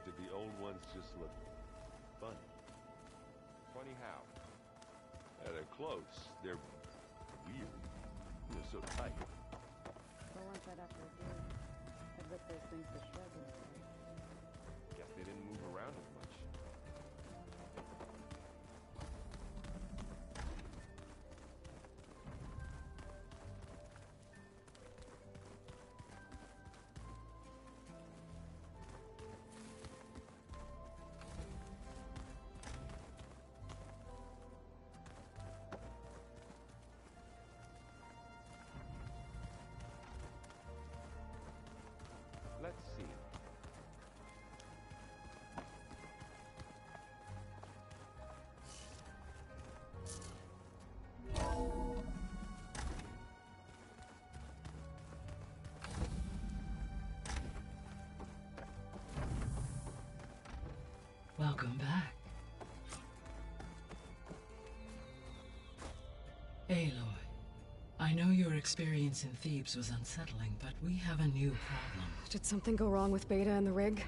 Do the old ones just look funny? Funny how? They're close. They're weird. They're so tight. Well, once I'd have to agree. I'd rip those things to shreds and stuff. Guess they didn't move around as much. Let's see. Welcome back. Aloy, I know your experience in Thebes was unsettling, but we have a new problem. Did something go wrong with Beta and the rig?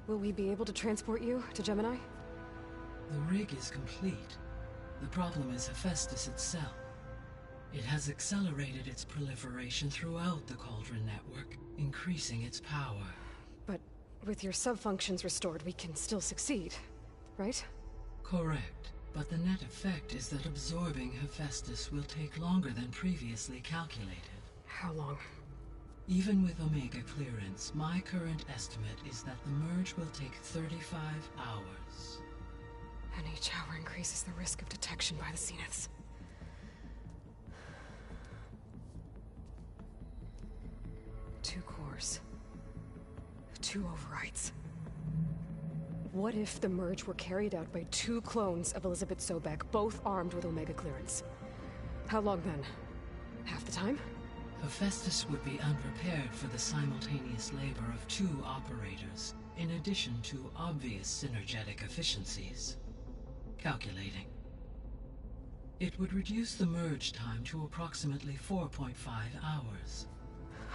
Will we be able to transport you to Gemini? The rig is complete. The problem is Hephaestus itself. It has accelerated its proliferation throughout the Cauldron network, increasing its power. But with your sub-functions restored, we can still succeed, right? Correct. But the net effect is that absorbing Hephaestus will take longer than previously calculated. How long? Even with Omega clearance, my current estimate is that the merge will take 35 hours. And each hour increases the risk of detection by the Zeniths. Two cores. Two overrides. What if the merge were carried out by two clones of Elizabeth Sobek, both armed with Omega clearance? How long then? Half the time? Hephaestus would be unprepared for the simultaneous labor of two operators, in addition to obvious synergetic efficiencies. Calculating. It would reduce the merge time to approximately 4.5 hours.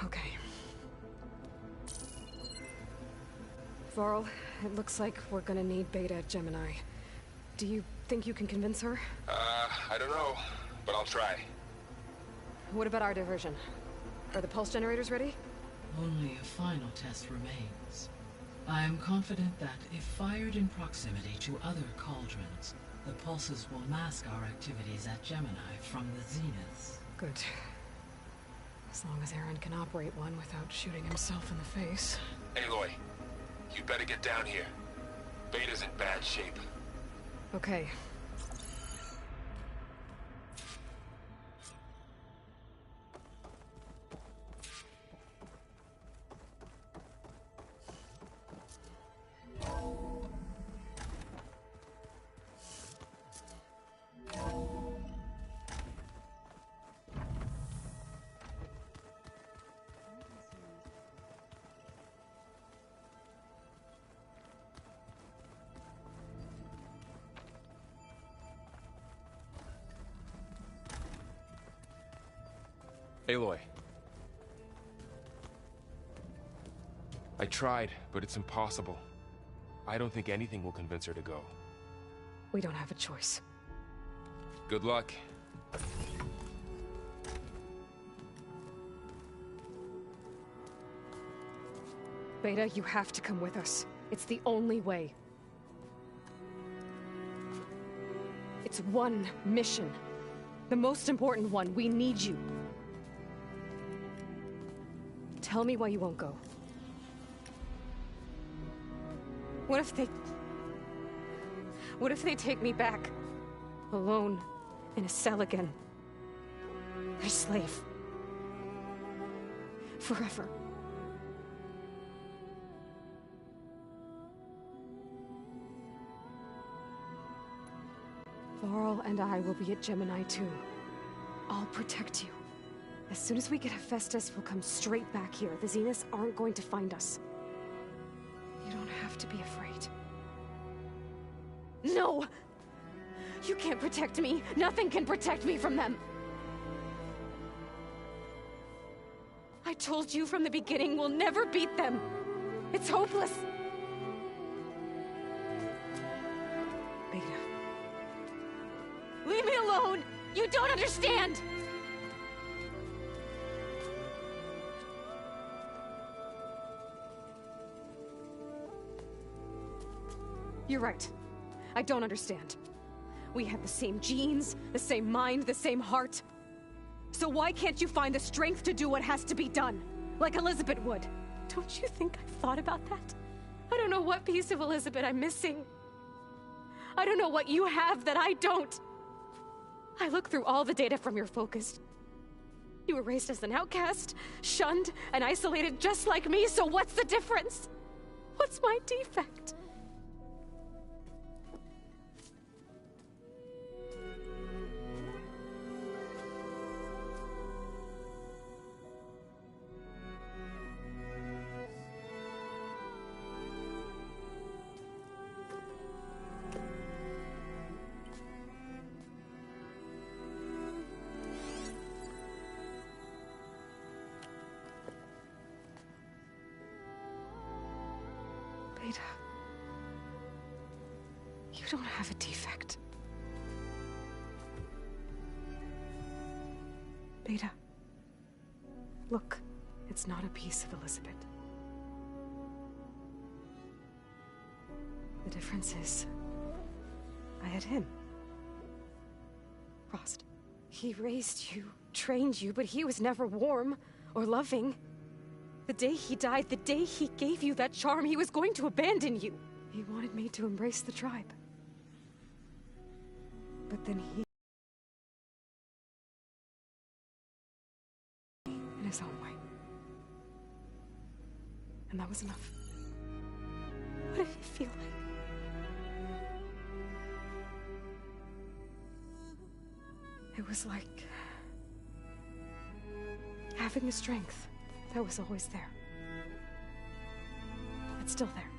Okay. Varl, it looks like we're gonna need Beta at Gemini. Do you think you can convince her? I don't know, but I'll try. What about our diversion? Are the pulse generators ready? Only a final test remains. I am confident that if fired in proximity to other cauldrons, the pulses will mask our activities at Gemini from the Zeniths. Good. As long as Aaron can operate one without shooting himself in the face. Aloy, you better get down here. Beta's in bad shape. Okay. Aloy. I tried, but it's impossible. I don't think anything will convince her to go. We don't have a choice. Good luck. Beta, you have to come with us. It's the only way. It's one mission. The most important one. We need you. Tell me why you won't go. What if they take me back? Alone, in a cell again. A slave. Forever. Varl and I will be at Gemini too. I'll protect you. As soon as we get Hephaestus, we'll come straight back here. The Zeniths aren't going to find us. You don't have to be afraid. No! You can't protect me. Nothing can protect me from them. I told you from the beginning we'll never beat them. It's hopeless. You don't understand! You're right. I don't understand. We have the same genes, the same mind, the same heart. So why can't you find the strength to do what has to be done? Like Elizabeth would. Don't you think I've thought about that? I don't know what piece of Elizabeth I'm missing. I don't know what you have that I don't. I look through all the data from your focus. You were raised as an outcast, shunned, and isolated just like me, so what's the difference? What's my defect? Beta, you don't have a defect. Beta, look, it's not a piece of Elizabeth. The difference is, I had him. Frost. He raised you, trained you, but he was never warm or loving. The day he died, the day he gave you that charm, he was going to abandon you. He wanted me to embrace the tribe. But then he... in his own way. And that was enough. What did it feel like? It was like... having the strength that was always there. It's still there.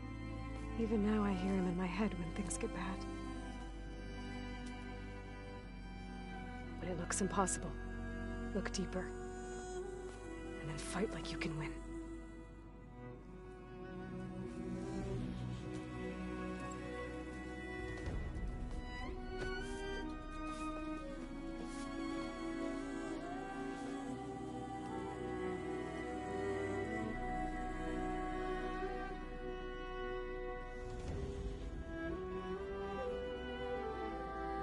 Even now I hear him in my head when things get bad. But it looks impossible. Look deeper. And then fight like you can win.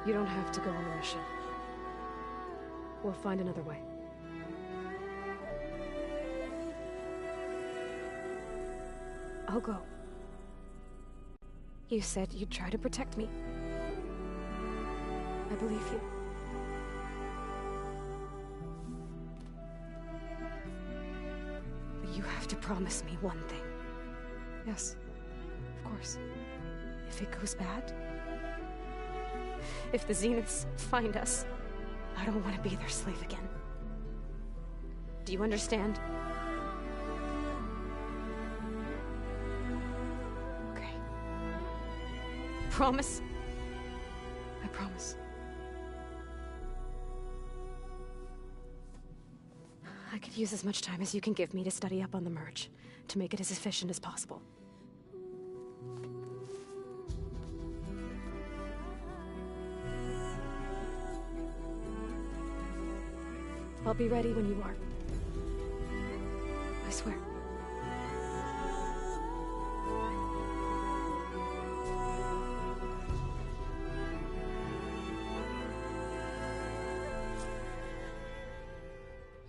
You don't have to go on the mission. We'll find another way. I'll go. You said you'd try to protect me. I believe you. But you have to promise me one thing. Yes, of course. If it goes bad, if the Zeniths find us, I don't want to be their slave again. Do you understand? Okay. Promise? I promise. I could use as much time as you can give me to study up on the merge, to make it as efficient as possible. I'll be ready when you are. I swear.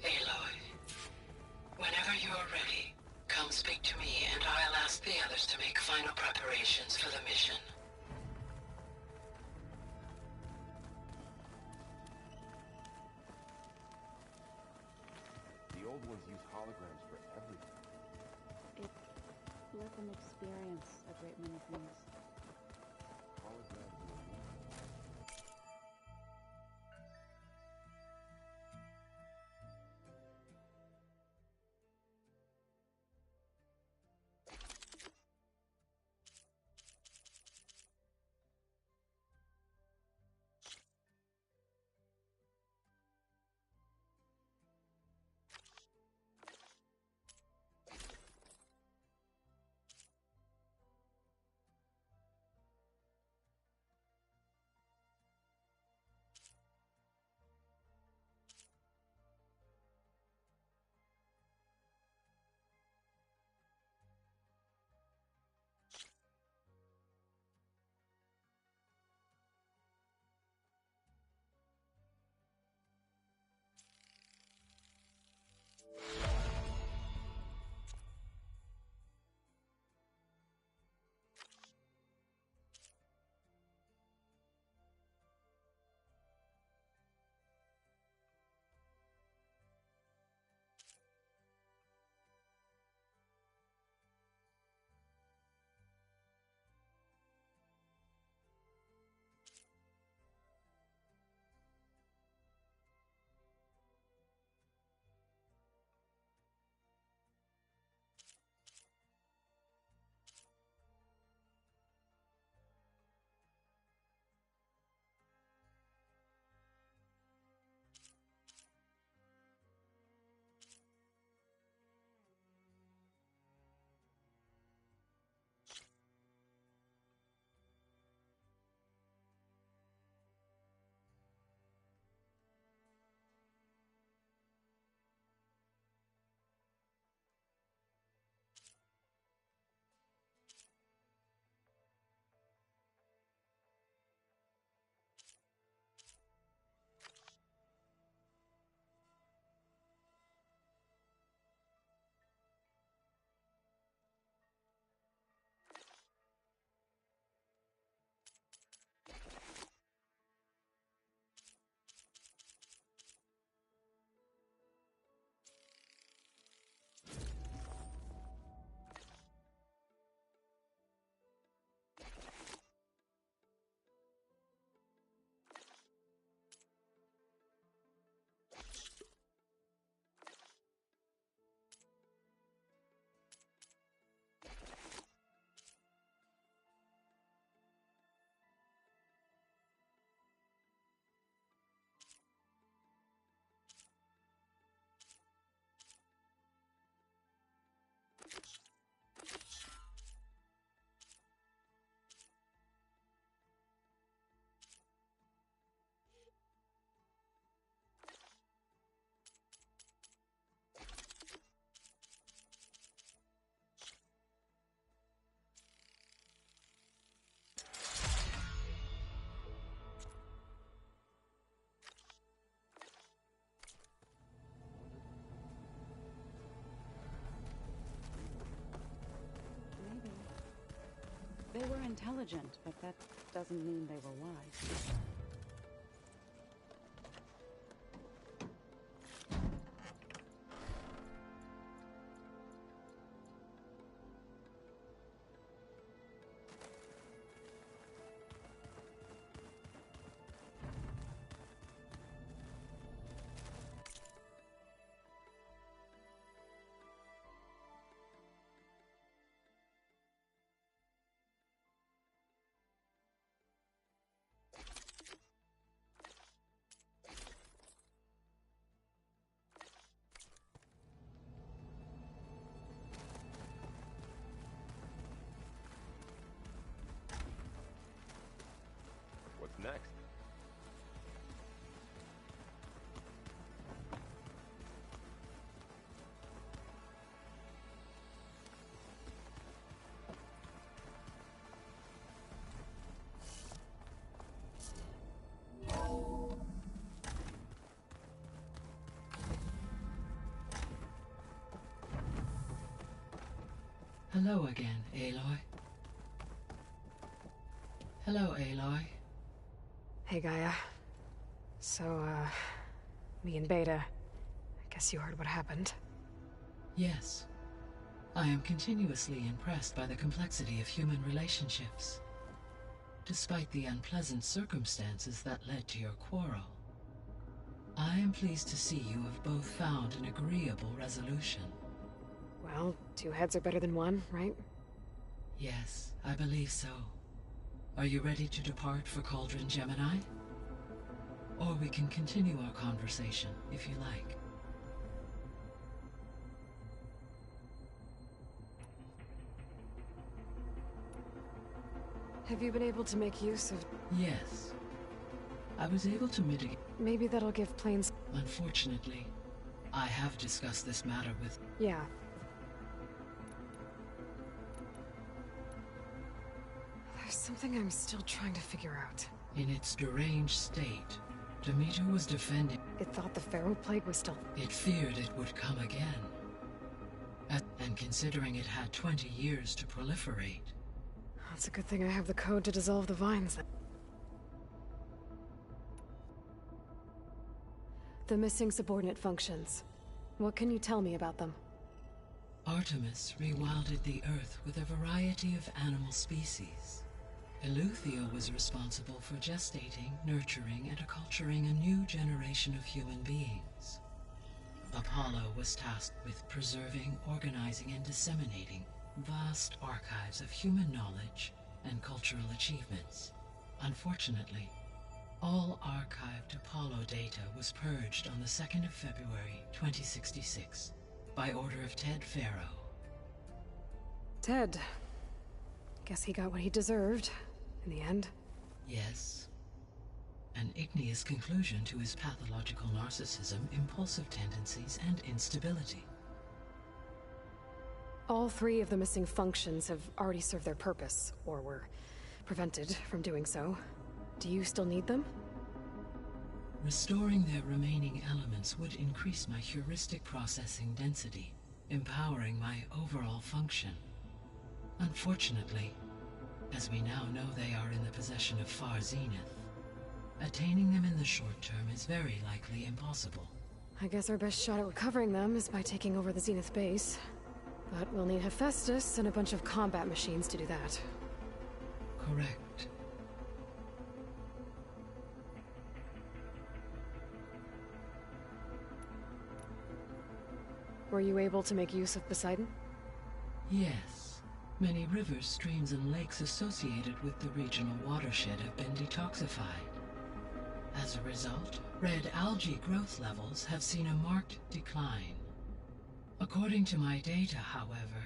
Aloy, whenever you are ready, come speak to me and I'll ask the others to make final preparations for the mission. The old ones use holograms for everything. It let them experience a great many things. Holograms were intelligent, but that doesn't mean they were wise. What's next? Hello again, Aloy. Hello, Aloy. Hey, Gaia. So, me and Beta, I guess you heard what happened. Yes. I am continuously impressed by the complexity of human relationships. Despite the unpleasant circumstances that led to your quarrel, I am pleased to see you have both found an agreeable resolution. Well, two heads are better than one, right? Yes, I believe so. Are you ready to depart for Cauldron Gemini? Or we can continue our conversation, if you like. Have you been able to make use of... Yes. I was able to mitigate... Maybe that'll give planes... Unfortunately, I have discussed this matter with... Yeah. There's something I'm still trying to figure out. In its deranged state, Demeter was defending... It thought the Pharaoh Plague was still... It feared it would come again. And considering it had 20 years to proliferate... It's a good thing I have the code to dissolve the vines then. The missing subordinate functions. What can you tell me about them? Artemis rewilded the Earth with a variety of animal species. Eleuthia was responsible for gestating, nurturing, and acculturating a new generation of human beings. Apollo was tasked with preserving, organizing, and disseminating vast archives of human knowledge and cultural achievements. Unfortunately, all archived Apollo data was purged on the 2nd of February, 2066, by order of Ted Faro. Ted. Guess he got what he deserved, in the end. Yes. An igneous conclusion to his pathological narcissism, impulsive tendencies, and instability. All three of the missing functions have already served their purpose, or were prevented from doing so. Do you still need them? Restoring their remaining elements would increase my heuristic processing density, empowering my overall function. Unfortunately, as we now know they are in the possession of Far Zenith, attaining them in the short term is very likely impossible. I guess our best shot at recovering them is by taking over the Zenith base. But we'll need Hephaestus and a bunch of combat machines to do that. Correct. Were you able to make use of Poseidon? Yes. Many rivers, streams, and lakes associated with the regional watershed have been detoxified. As a result, red algae growth levels have seen a marked decline. According to my data, however,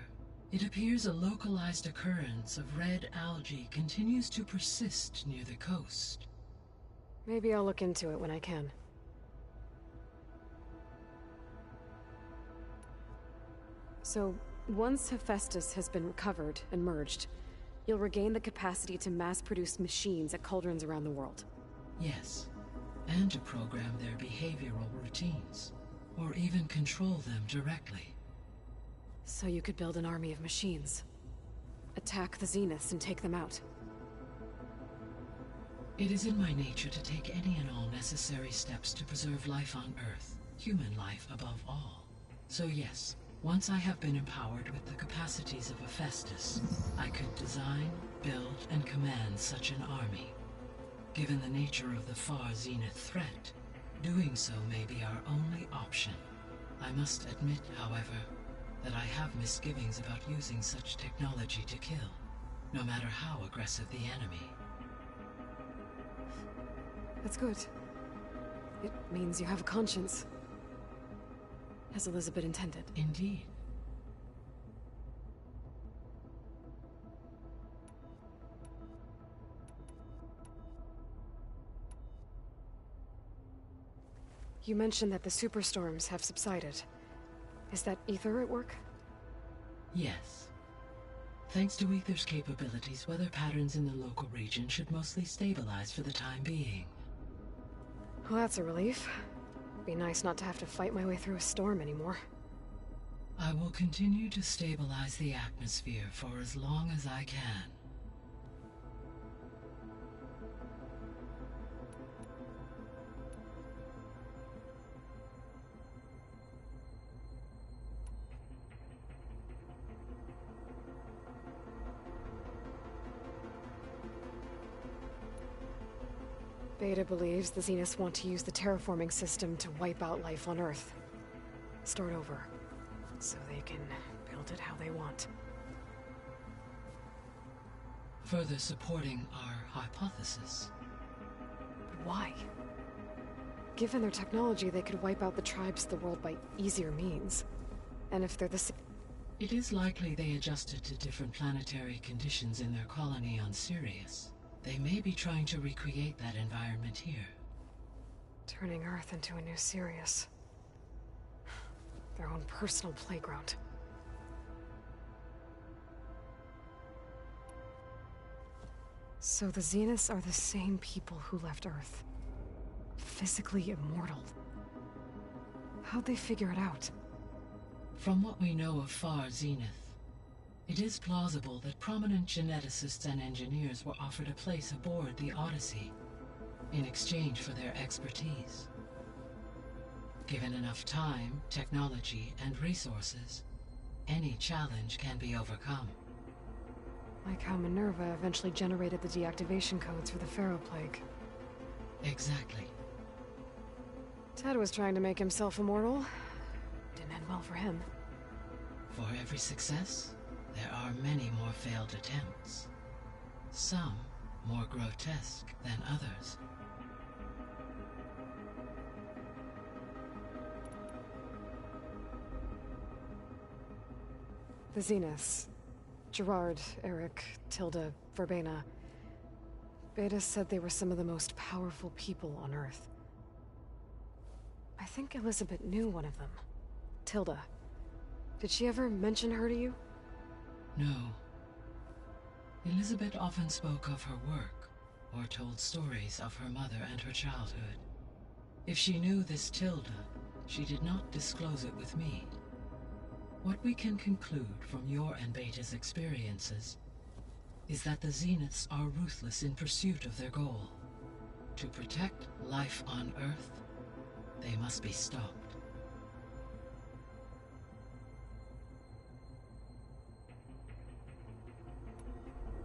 it appears a localized occurrence of red algae continues to persist near the coast. Maybe I'll look into it when I can. So, once Hephaestus has been recovered and merged, you'll regain the capacity to mass-produce machines at cauldrons around the world. Yes, and to program their behavioral routines, or even control them directly. So you could build an army of machines. Attack the Zeniths and take them out. It is in my nature to take any and all necessary steps to preserve life on Earth, human life above all. So yes, once I have been empowered with the capacities of Hephaestus, I could design, build, and command such an army. Given the nature of the far Zenith threat, doing so may be our only option. I must admit, however, that I have misgivings about using such technology to kill, no matter how aggressive the enemy. That's good. It means you have a conscience. As Elizabeth intended. Indeed. You mentioned that the superstorms have subsided. Is that Ether at work? Yes. Thanks to Ether's capabilities, weather patterns in the local region should mostly stabilize for the time being. Well, that's a relief. Be nice not to have to fight my way through a storm anymore. I will continue to stabilize the atmosphere for as long as I can. Beta believes the Zeniths want to use the terraforming system to wipe out life on Earth. Start over. So they can build it how they want. Further supporting our hypothesis. But why? Given their technology, they could wipe out the tribes of the world by easier means. And if they're the It is likely they adjusted to different planetary conditions in their colony on Sirius. They may be trying to recreate that environment here. Turning Earth into a new Sirius. Their own personal playground. So the Zeniths are the same people who left Earth. Physically immortal. How'd they figure it out? From what we know of Far Zenith, it is plausible that prominent geneticists and engineers were offered a place aboard the Odyssey in exchange for their expertise. Given enough time, technology, and resources, any challenge can be overcome. Like how Minerva eventually generated the deactivation codes for the Pharaoh Plague. Exactly. Ted was trying to make himself immortal. Didn't end well for him. For every success, there are many more failed attempts. Some more grotesque than others. The Zeniths. Gerard, Eric, Tilda, Verbena. Beta said they were some of the most powerful people on Earth. I think Elizabeth knew one of them. Tilda. Did she ever mention her to you? No. Elizabeth often spoke of her work, or told stories of her mother and her childhood. If she knew this Tilda, she did not disclose it with me. What we can conclude from your and Beta's experiences is that the Zeniths are ruthless in pursuit of their goal. To protect life on Earth, they must be stopped.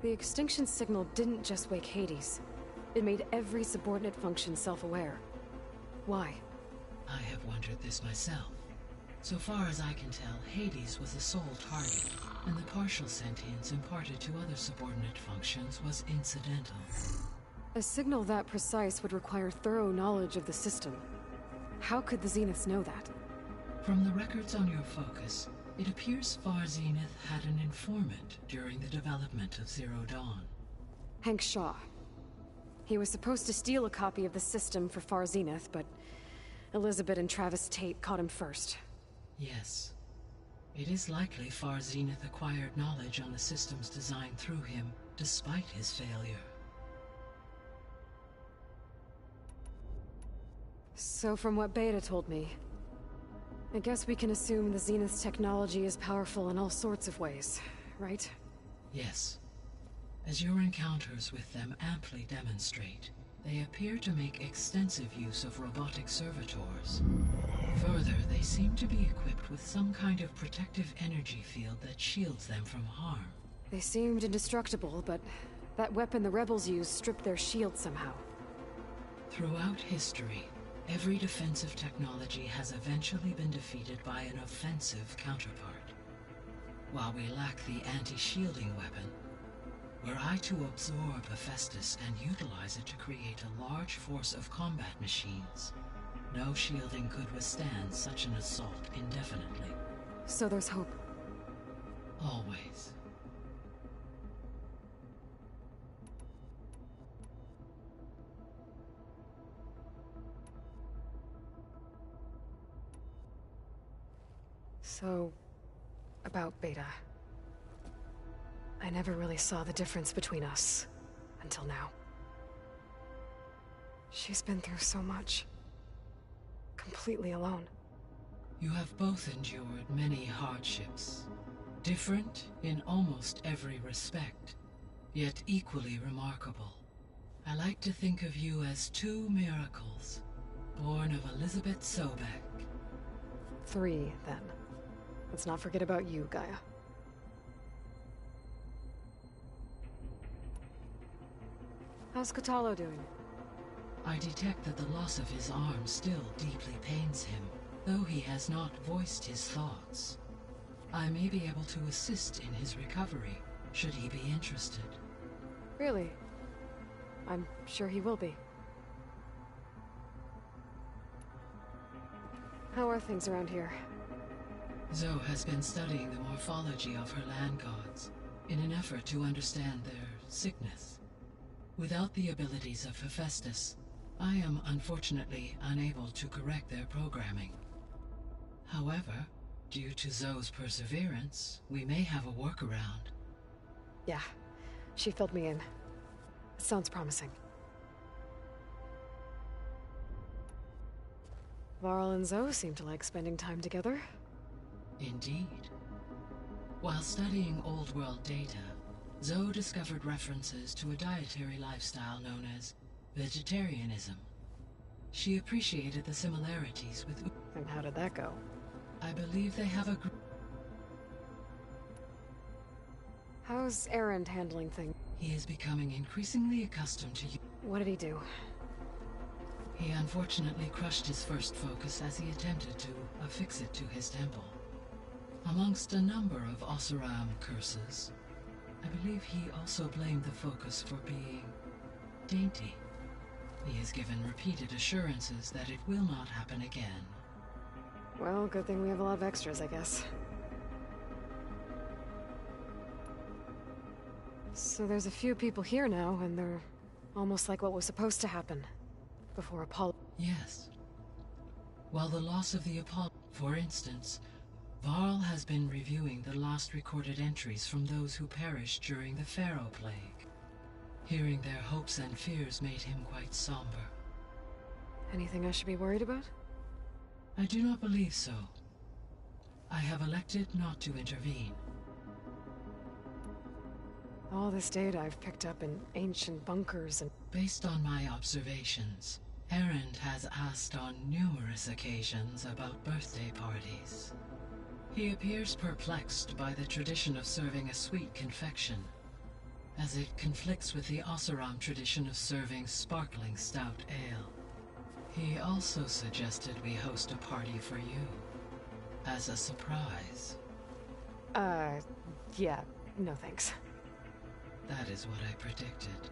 The extinction signal didn't just wake Hades. It made every subordinate function self-aware. Why? I have wondered this myself. So far as I can tell, Hades was the sole target, and the partial sentience imparted to other subordinate functions was incidental. A signal that precise would require thorough knowledge of the system. How could the Zeniths know that? From the records on your focus, it appears Far Zenith had an informant during the development of Zero Dawn. Hank Shaw. He was supposed to steal a copy of the system for Far Zenith, but Elizabeth and Travis Tate caught him first. Yes. It is likely Far Zenith acquired knowledge on the systems designed through him, despite his failure. So from what Beta told me, I guess we can assume the Zenith's technology is powerful in all sorts of ways, right? Yes. As your encounters with them amply demonstrate, they appear to make extensive use of robotic servitors. Further, they seem to be equipped with some kind of protective energy field that shields them from harm. They seemed indestructible, but that weapon the rebels used stripped their shield somehow. Throughout history, every defensive technology has eventually been defeated by an offensive counterpart. While we lack the anti-shielding weapon, were I to absorb Hephaestus and utilize it to create a large force of combat machines, no shielding could withstand such an assault indefinitely. So there's hope. Always. So, about Beta. I never really saw the difference between us, until now. She's been through so much. Completely alone. You have both endured many hardships. Different in almost every respect, yet equally remarkable. I like to think of you as two miracles, born of Elizabeth Sobek. 3, then. Let's not forget about you, Gaia. How's Kotallo doing? I detect that the loss of his arm still deeply pains him, though he has not voiced his thoughts. I may be able to assist in his recovery, should he be interested. Really? I'm sure he will be. How are things around here? Zoe has been studying the morphology of her land gods, in an effort to understand their sickness. Without the abilities of Hephaestus, I am unfortunately unable to correct their programming. However, due to Zoe's perseverance, we may have a workaround. Yeah, she filled me in. It sounds promising. Varl and Zoe seem to like spending time together. Indeed. While studying Old World data, Zoe discovered references to a dietary lifestyle known as vegetarianism. She appreciated the similarities with And how did that go? I believe they have a How's Erend handling things? He is becoming increasingly accustomed to you. What did he do? He unfortunately crushed his first focus as he attempted to affix it to his temple. Amongst a number of Oseram curses, I believe he also blamed the focus for being dainty. He has given repeated assurances that it will not happen again. Well, good thing we have a lot of extras, I guess. So there's a few people here now, and they're almost like what was supposed to happen before Apollo. Yes. While the loss of the Apollo, for instance, Varl has been reviewing the last recorded entries from those who perished during the Pharaoh Plague. Hearing their hopes and fears made him quite somber. Anything I should be worried about? I do not believe so. I have elected not to intervene. All this data I've picked up in ancient bunkers and... Based on my observations, Erend has asked on numerous occasions about birthday parties. He appears perplexed by the tradition of serving a sweet confection, as it conflicts with the Oseram tradition of serving sparkling stout ale. He also suggested we host a party for you, as a surprise. Yeah, no thanks. That is what I predicted.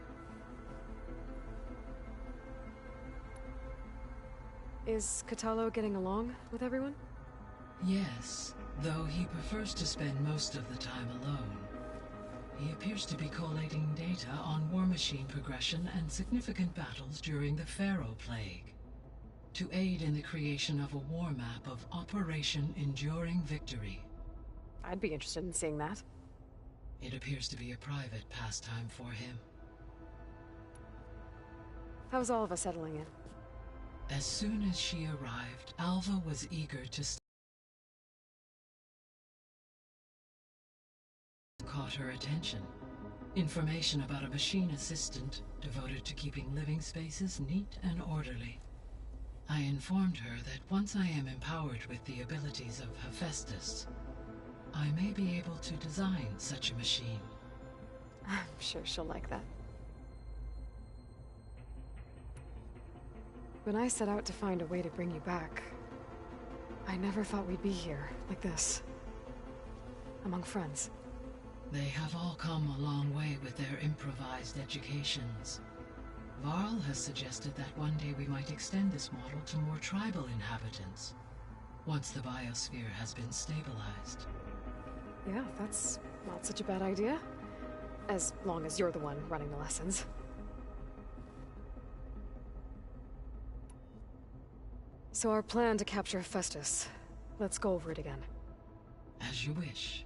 Is Kotallo getting along with everyone? Yes, though he prefers to spend most of the time alone. He appears to be collating data on war machine progression and significant battles during the Pharaoh Plague, to aid in the creation of a war map of Operation Enduring Victory. I'd be interested in seeing that. It appears to be a private pastime for him. How's Alva settling in? As soon as she arrived, Alva was eager to caught her attention. Information about a machine assistant devoted to keeping living spaces neat and orderly. I informed her that once I am empowered with the abilities of Hephaestus, I may be able to design such a machine. I'm sure she'll like that. When I set out to find a way to bring you back, I never thought we'd be here, like this. Among friends. They have all come a long way with their improvised educations. Varl has suggested that one day we might extend this model to more tribal inhabitants, once the biosphere has been stabilized. Yeah, that's not such a bad idea. As long as you're the one running the lessons. So our plan to capture Hephaestus. Let's go over it again. As you wish.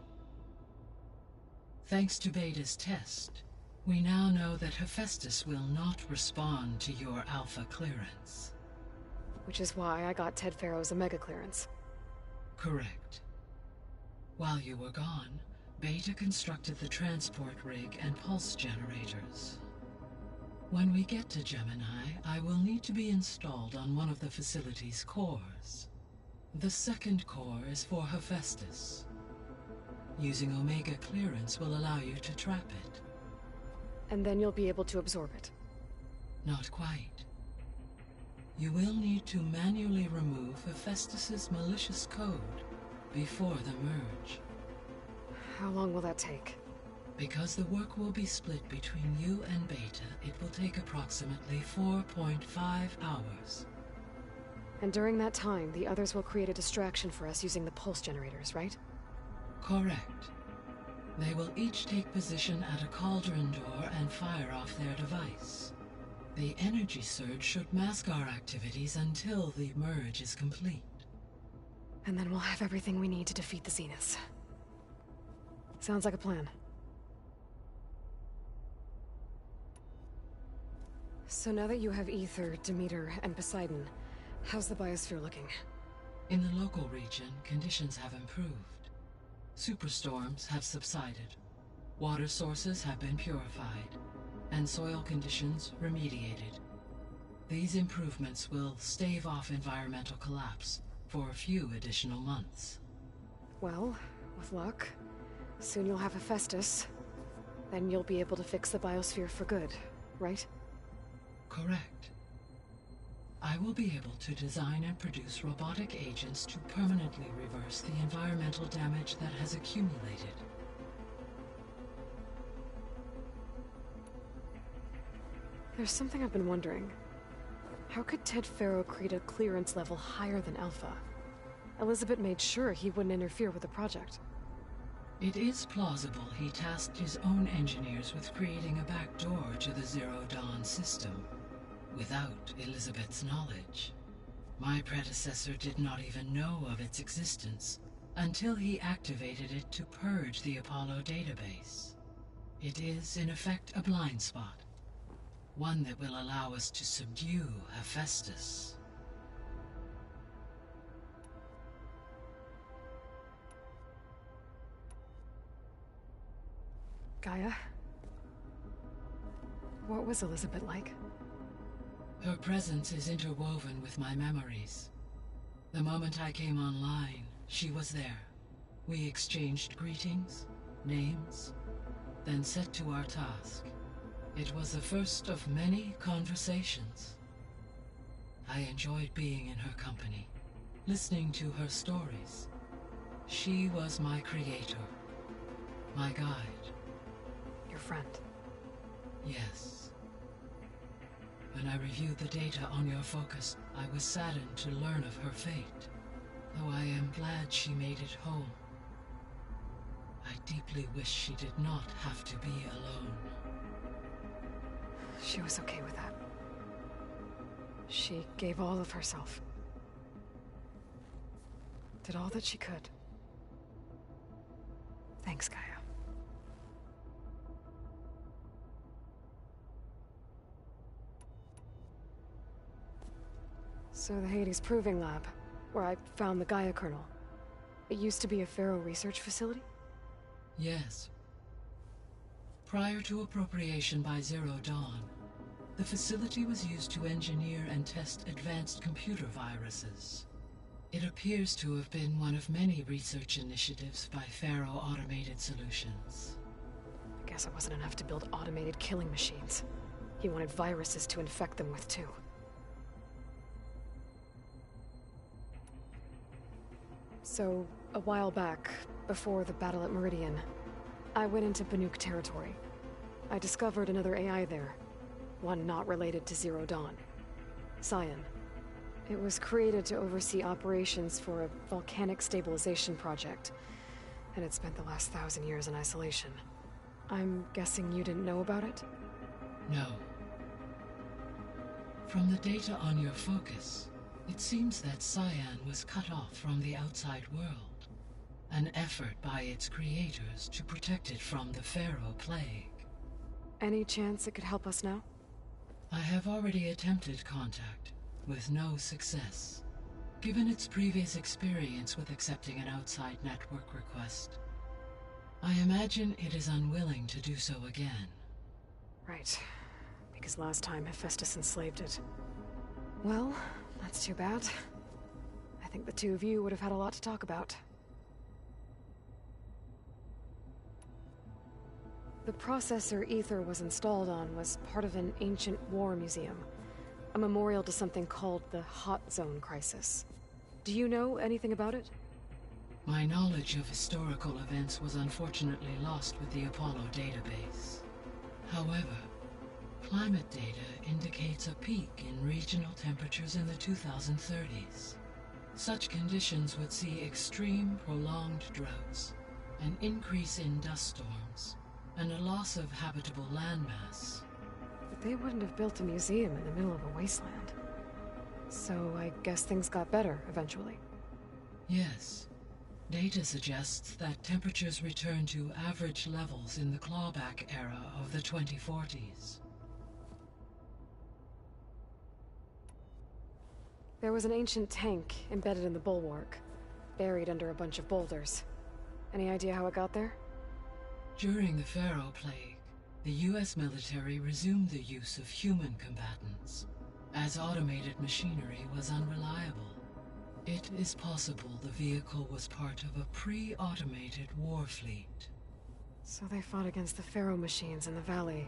Thanks to Beta's test, we now know that Hephaestus will not respond to your Alpha clearance. Which is why I got Ted Farrow's Omega clearance. Correct. While you were gone, Beta constructed the transport rig and pulse generators. When we get to Gemini, I will need to be installed on one of the facility's cores. The second core is for Hephaestus. Using Omega clearance will allow you to trap it. And then you'll be able to absorb it. Not quite. You will need to manually remove Hephaestus's malicious code before the merge. How long will that take? Because the work will be split between you and Beta, it will take approximately 4.5 hours. And during that time, the others will create a distraction for us using the pulse generators, right? Correct. They will each take position at a cauldron door and fire off their device. The energy surge should mask our activities until the merge is complete. And then we'll have everything we need to defeat the Zeniths. Sounds like a plan. So now that you have Aether, Demeter, and Poseidon, how's the biosphere looking? In the local region, conditions have improved. Superstorms have subsided. Water sources have been purified, and soil conditions remediated. These improvements will stave off environmental collapse for a few additional months. Well, with luck, soon you'll have Hephaestus. Then you'll be able to fix the biosphere for good, right? Correct. I will be able to design and produce robotic agents to permanently reverse the environmental damage that has accumulated. There's something I've been wondering. How could Ted Farrow create a clearance level higher than Alpha? Elizabeth made sure he wouldn't interfere with the project. It is plausible he tasked his own engineers with creating a backdoor to the Zero Dawn system, without Elizabeth's knowledge. My predecessor did not even know of its existence until he activated it to purge the Apollo database. It is, in effect, a blind spot. One that will allow us to subdue Hephaestus. Gaia? What was Elizabeth like? Her presence is interwoven with my memories. The moment I came online, she was there. We exchanged greetings, names, then set to our task. It was the first of many conversations. I enjoyed being in her company, listening to her stories. She was my creator, my guide. Your friend. Yes. When I reviewed the data on your focus, I was saddened to learn of her fate, though I am glad she made it home. I deeply wish she did not have to be alone. She was okay with that. She gave all of herself. Did all that she could. Thanks, Gaia. So the Hades Proving Lab, where I found the Gaia kernel. It used to be a Farrow research facility? Yes. Prior to appropriation by Zero Dawn, the facility was used to engineer and test advanced computer viruses. It appears to have been one of many research initiatives by Faro Automated Solutions. I guess it wasn't enough to build automated killing machines. He wanted viruses to infect them with, too. So, a while back, before the battle at Meridian, I went into Banuk territory. I discovered another AI there. One not related to Zero Dawn. Cyan. It was created to oversee operations for a volcanic stabilization project, and it spent the last 1,000 years in isolation. I'm guessing you didn't know about it? No. From the data on your focus, it seems that Cyan was cut off from the outside world, an effort by its creators to protect it from the Faro Plague. Any chance it could help us now? I have already attempted contact, with no success. Given its previous experience with accepting an outside network request, I imagine it is unwilling to do so again. Right. Because last time Hephaestus enslaved it. Well, that's too bad. I think the two of you would have had a lot to talk about. The processor Ether was installed on was part of an ancient war museum. A memorial to something called the Hot Zone Crisis. Do you know anything about it? My knowledge of historical events was unfortunately lost with the Apollo database. However, climate data indicates a peak in regional temperatures in the 2030s. Such conditions would see extreme, prolonged droughts, an increase in dust storms, and a loss of habitable landmass. But they wouldn't have built a museum in the middle of a wasteland. So I guess things got better eventually. Yes. Data suggests that temperatures returned to average levels in the clawback era of the 2040s. There was an ancient tank embedded in the bulwark, buried under a bunch of boulders. Any idea how it got there? During the Faro Plague, the US military resumed the use of human combatants, as automated machinery was unreliable. It is possible the vehicle was part of a pre-automated war fleet. So they fought against the Faro machines in the valley,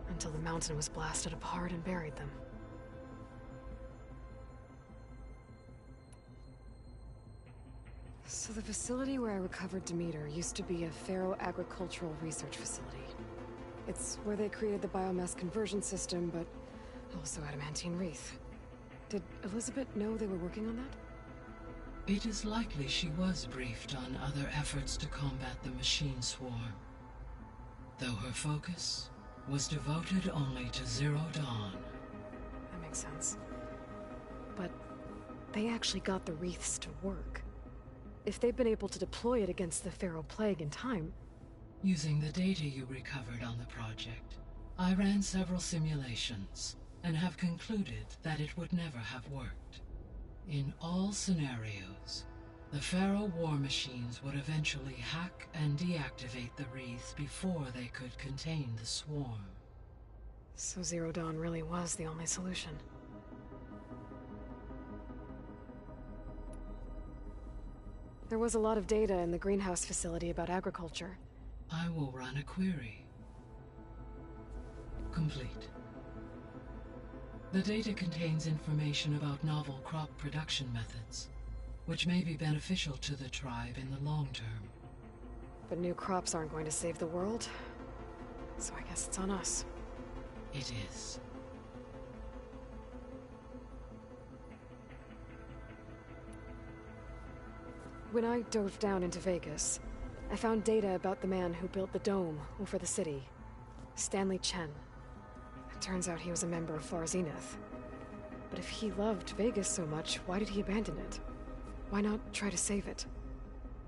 until the mountain was blasted apart and buried them. So the facility where I recovered Demeter used to be a Faro agricultural research facility. It's where they created the biomass conversion system, but also adamantine wreath. Did Elizabeth know they were working on that? It is likely she was briefed on other efforts to combat the machine swarm, though her focus was devoted only to Zero Dawn. That makes sense. But they actually got the wreaths to work. If they've been able to deploy it against the Faro Plague in time... Using the data you recovered on the project, I ran several simulations, and have concluded that it would never have worked. In all scenarios, the Faro war machines would eventually hack and deactivate the wreath before they could contain the swarm. So Zero Dawn really was the only solution. There was a lot of data in the greenhouse facility about agriculture. I will run a query. Complete. The data contains information about novel crop production methods, which may be beneficial to the tribe in the long term. But new crops aren't going to save the world, so I guess it's on us. It is. When I dove down into Vegas, I found data about the man who built the dome over the city, Stanley Chen. It turns out he was a member of Far Zenith. But if he loved Vegas so much, why did he abandon it? Why not try to save it?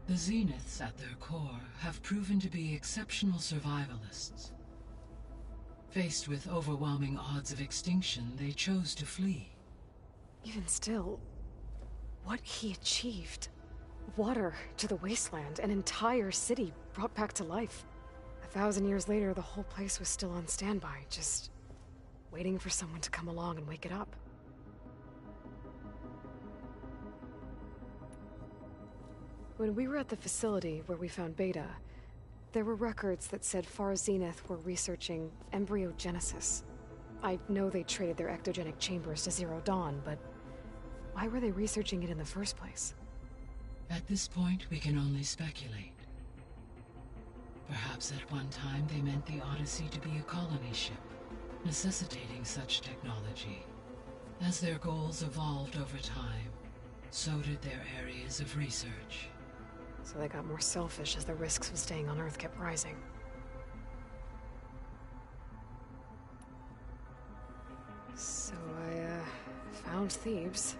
The Zeniths at their core have proven to be exceptional survivalists. Faced with overwhelming odds of extinction, they chose to flee. Even still, what he achieved. Water to the wasteland, an entire city brought back to life. 1,000 years later, the whole place was still on standby, just waiting for someone to come along and wake it up. When we were at the facility where we found Beta, there were records that said Far Zenith were researching embryogenesis. I know they traded their ectogenic chambers to Zero Dawn, but why were they researching it in the first place? At this point, we can only speculate. Perhaps at one time they meant the Odyssey to be a colony ship, necessitating such technology. As their goals evolved over time, so did their areas of research. So they got more selfish as the risks of staying on Earth kept rising. So I found Thebes.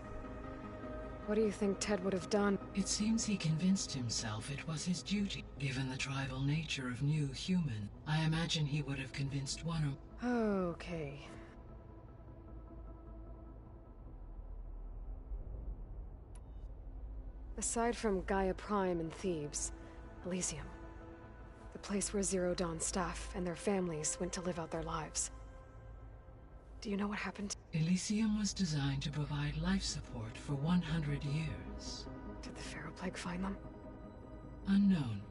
What do you think Ted would have done? It seems he convinced himself it was his duty, given the tribal nature of New Human. I imagine he would have convinced one of... Okay. Aside from Gaia Prime and Thebes, Elysium. The place where Zero Dawn staff and their families went to live out their lives. Do you know what happened? Elysium was designed to provide life support for 100 years. Did the Pharaoh Plague find them? Unknown.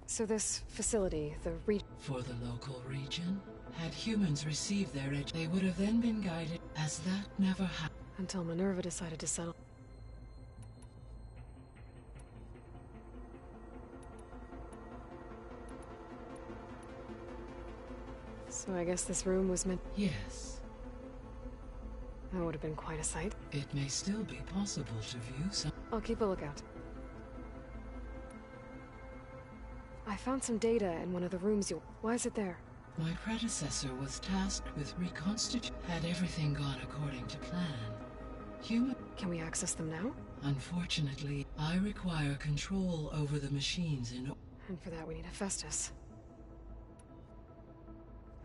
So this facility, the For the local region, had humans received their they would have then been guided, as that never happened. Until Minerva decided to settle. So I guess this room was meant... Yes. That would have been quite a sight. It may still be possible to view some... I'll keep a lookout. I found some data in one of the rooms you... Why is it there? My predecessor was tasked with Had everything gone according to plan. Human... Can we access them now? Unfortunately, I require control over the machines in... And for that we need Hephaestus.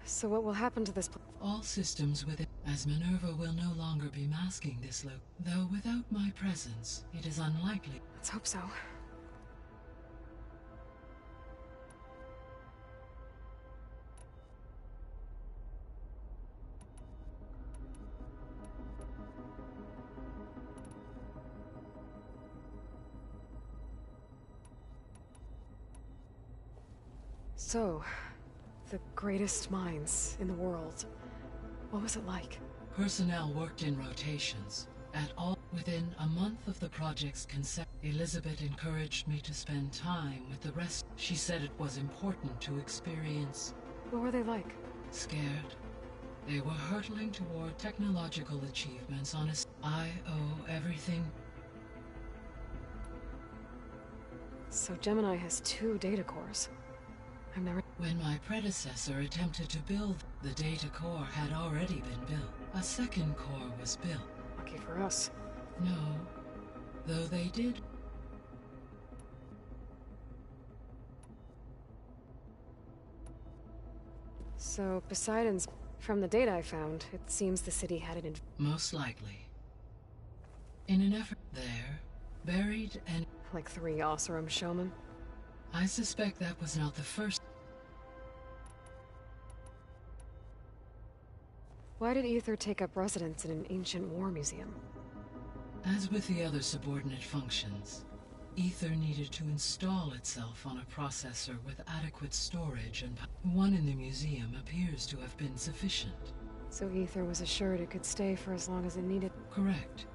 So what will happen to this All systems within... As Minerva will no longer be masking this though without my presence, it is unlikely... Let's hope so. So, the greatest minds in the world. What was it like? Personnel worked in rotations. At all within a month of the project's concept, Elizabeth encouraged me to spend time with the rest. She said it was important to experience. What were they like? Scared. They were hurtling toward technological achievements on a... I owe everything. So Gemini has 2 data cores. I've never... When my predecessor attempted to build, the data core had already been built. A second core was built. Lucky for us. No, though they did. So Poseidon's... From the data I found, it seems the city had an... Most likely. In an effort there, buried and... Like 3 Oseram showmen? I suspect that was not the first. Why did Aether take up residence in an ancient war museum? As with the other subordinate functions, Aether needed to install itself on a processor with adequate storage, and one in the museum appears to have been sufficient. So Aether was assured it could stay for as long as it needed? Correct.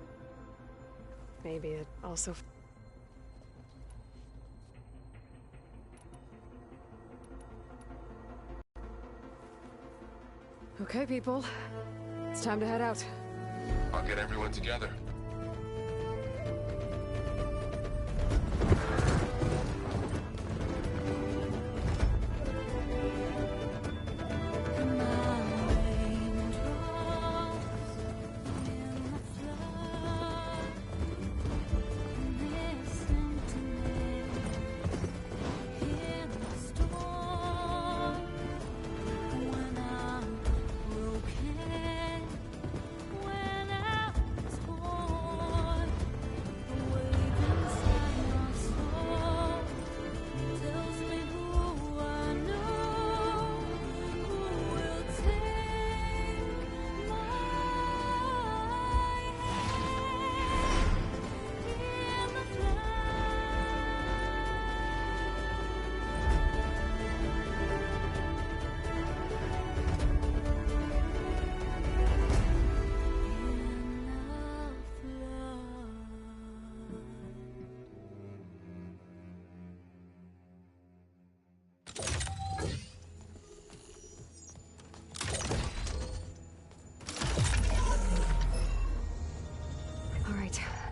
Maybe it also... Okay, people. It's time to head out. I'll get everyone together.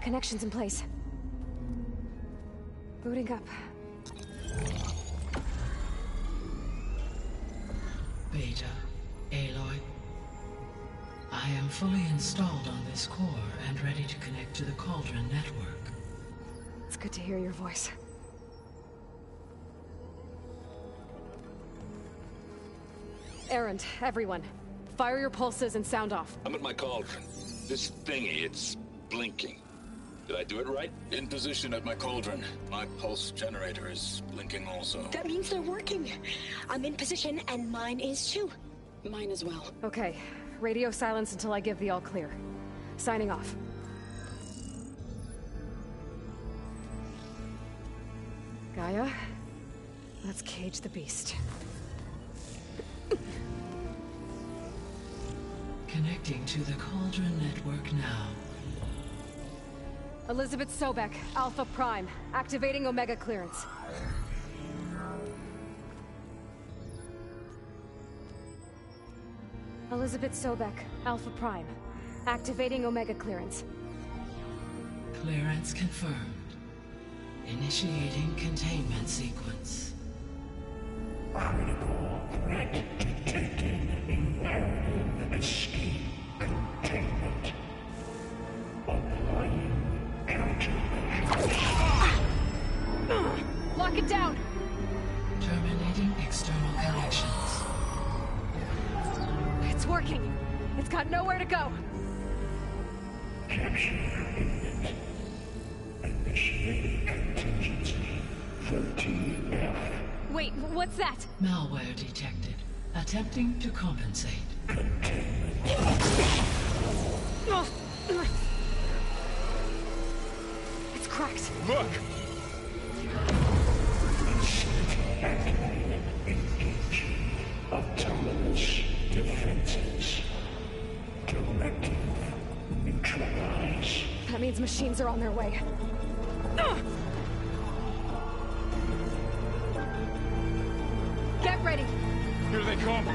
Connections in place. Booting up. Beta, Aloy. I am fully installed on this core and ready to connect to the Cauldron network. It's good to hear your voice. Erend, everyone. Fire your pulses and sound off. I'm at my cauldron. This thingy, it's blinking. Did I do it right? In position at my cauldron. My pulse generator is blinking also. That means they're working. I'm in position, and mine is too. Mine as well. Okay. Radio silence until I give the all clear. Signing off. Gaia, let's cage the beast. Connecting to the Cauldron network now. Elizabeth Sobek, Alpha Prime, activating Omega clearance. Elizabeth Sobek, Alpha Prime, activating Omega clearance. Clearance confirmed. Initiating containment sequence. Critical threat detected. Imperative escape containment. Applying countermeasures. Lock it down! Terminating external connections. It's working. It's got nowhere to go. Capture imminent. Initiating contingency 13F. Wait, what's that? Malware detected. Attempting to compensate. It's cracked. Look! Activated. Engaging. Autonomous defenses. Directive. Neutralize. That means machines are on their way. Get ready! Here they come!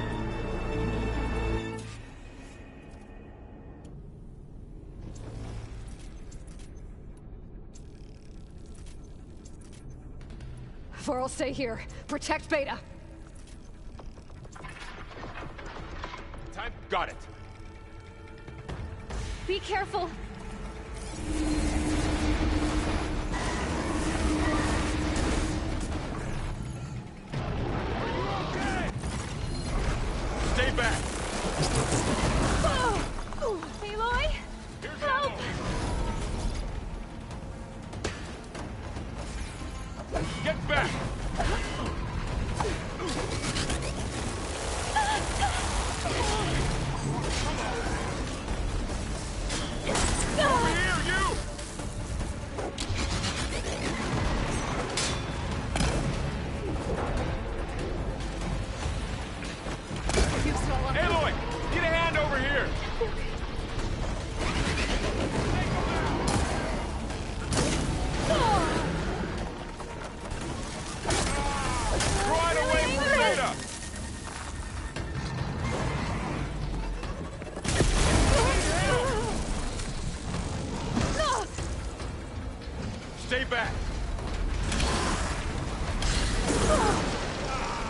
Vorl, stay here. Protect Beta. Time. Got it. Be careful. Stay back! Aloy? Help! Get back! Over here, you! You swallow. Aloy! Get a hand over here! Right away from Beta! Stay back!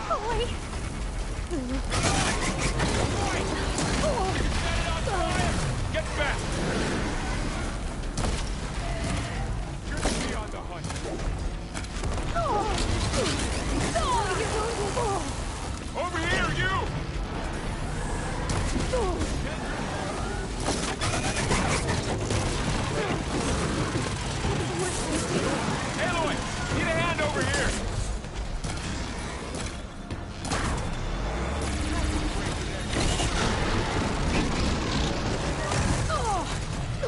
Aloy! Get back! You're gonna be on the hunt. Over here, you! Aloy! Need a hand over here!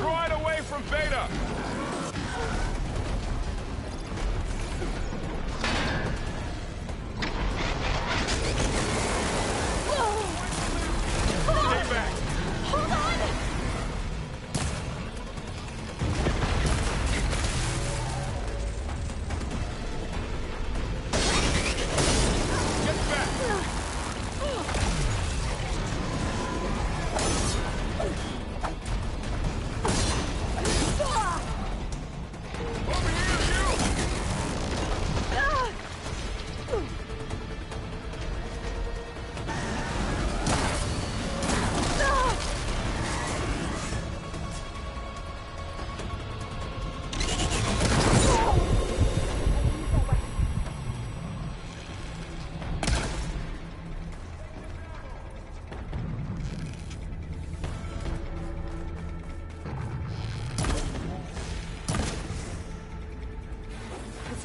Right away from Beta! Stay back! Hold on! Get back!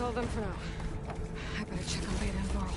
That's all of them for now. I better check on Beta and Varl.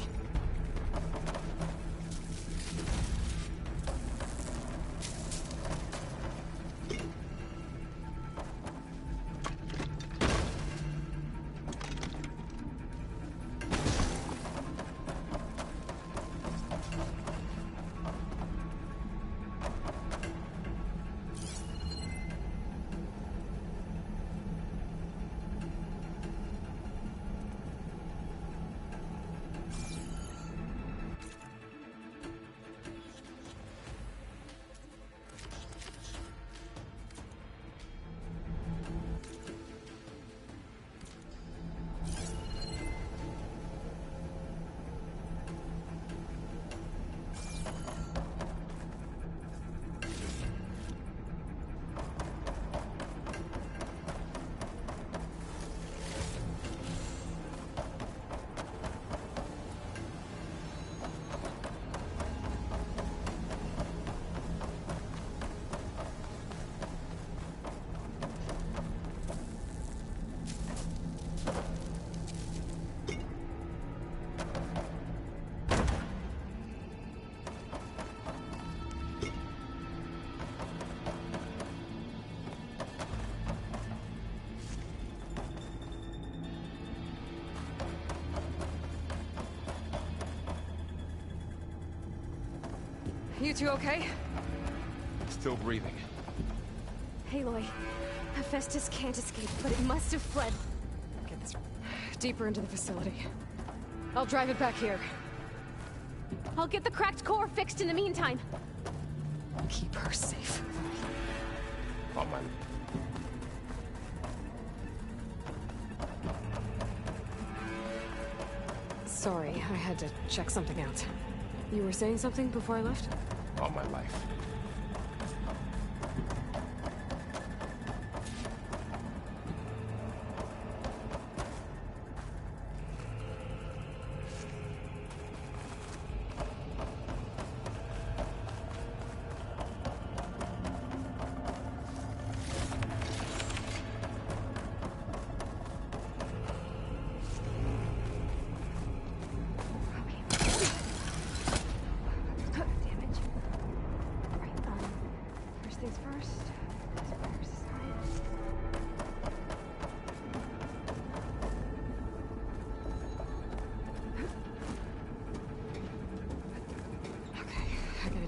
You two okay? Still breathing. Aloy, Hephaestus can't escape, but it must have fled. Get this deeper into the facility. I'll drive it back here. I'll get the cracked core fixed in the meantime. Keep her safe. On my... Sorry, I had to check something out. You were saying something before I left? On my life.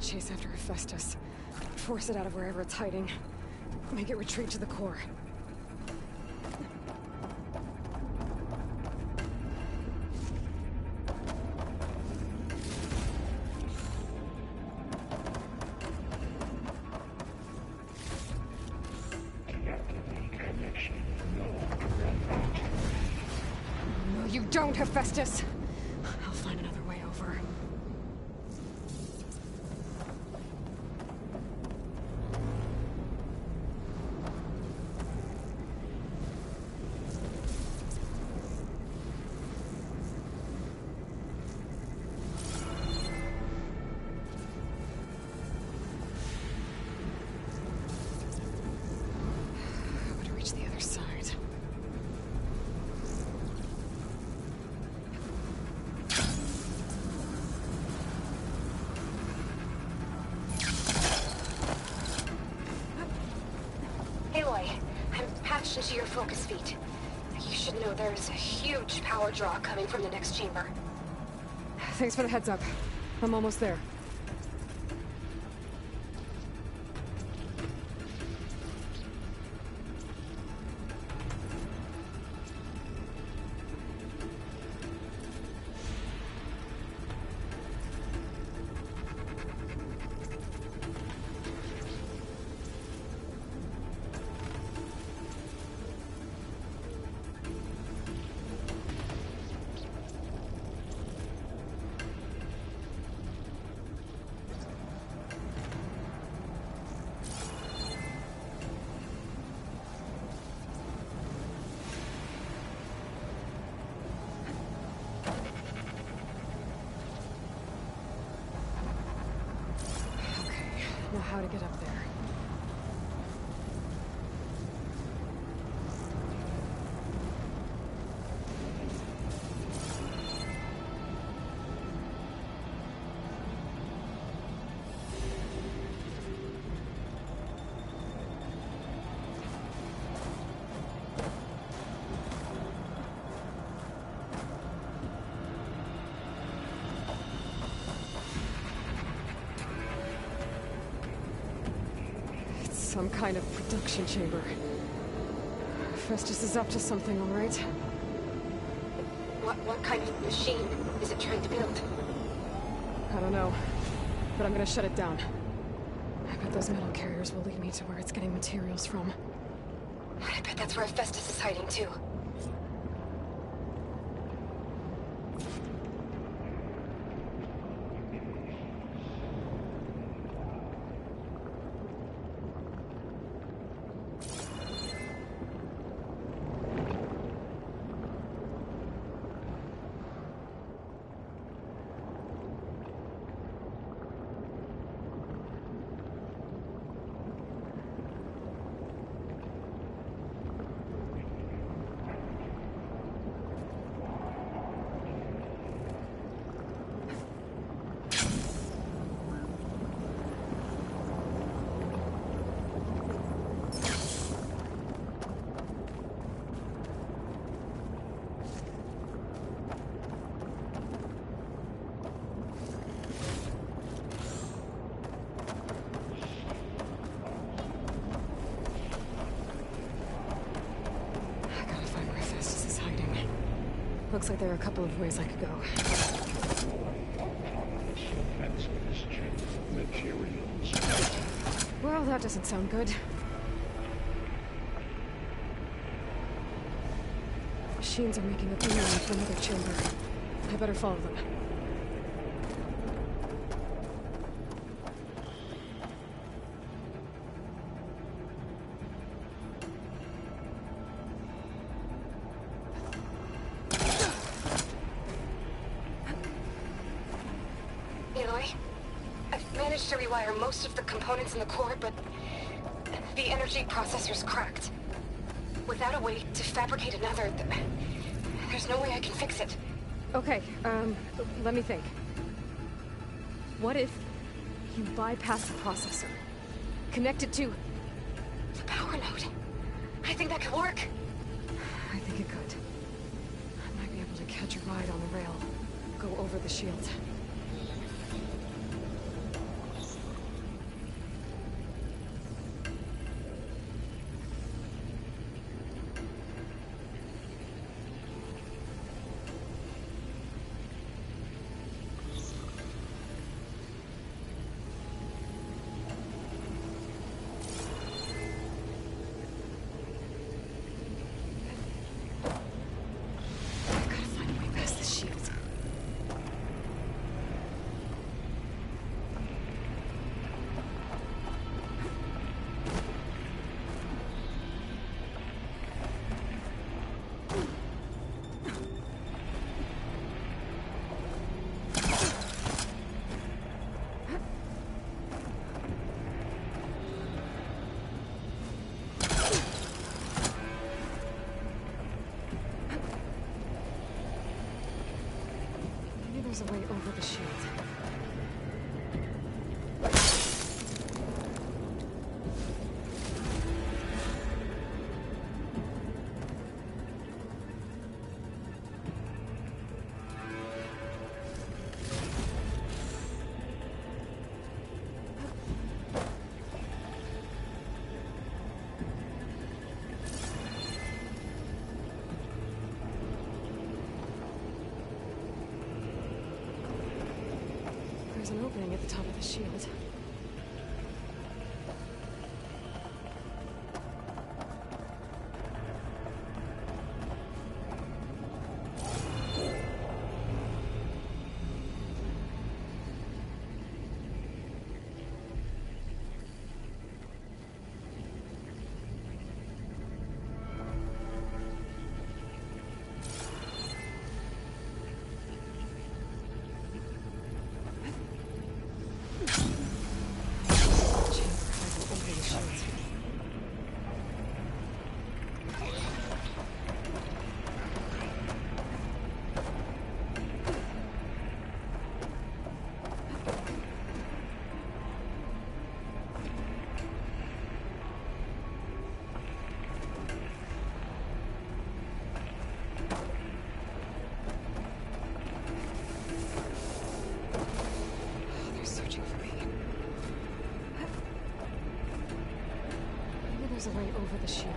Chase after Hephaestus. Force it out of wherever it's hiding. Make it retreat to the core. No, you don't, Hephaestus! I'll find another way over. Into your focus feed. You should know there's a huge power draw coming from the next chamber. Thanks for the heads up. I'm almost there. How to get up there. Some kind of production chamber. Festus is up to something, all right? What kind of machine is it trying to build? I don't know, but I'm gonna shut it down. I bet those metal carriers will lead me to where it's getting materials from. I bet that's where Festus is hiding too. Looks like there are a couple of ways I could go. Materials. Well, that doesn't sound good. Machines are making a beeline for another chamber. I better follow them. To rewire most of the components in the core, but the energy processor's cracked. Without a way to fabricate another, there's no way I can fix it. Okay, let me think. What if you bypass the processor? Connect it to the power node. I think that could work. I think it could. I might be able to catch a ride on the rail. Go over the shield. There's a way over the shield. There's an opening at the top of the shield. There's a way over the shield.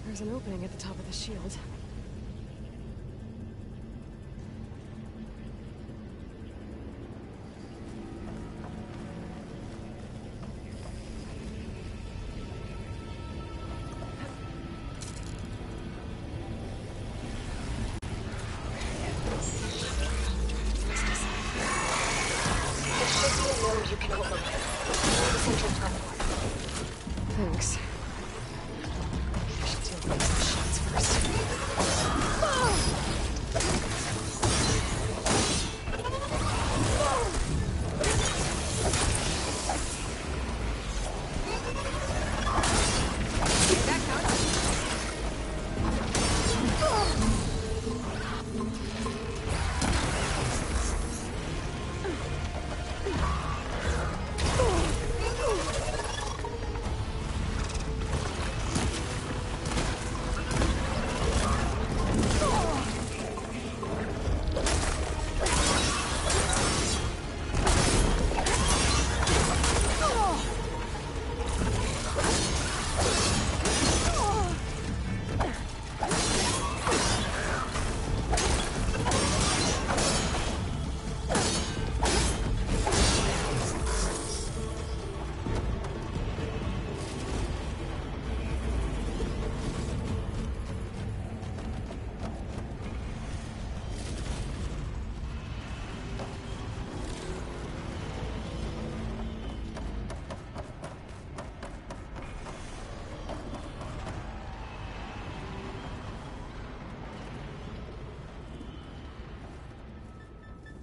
There's an opening at the top of the shield. There should be a node you can overlook. The central platform. Thanks. I should still take some shots first.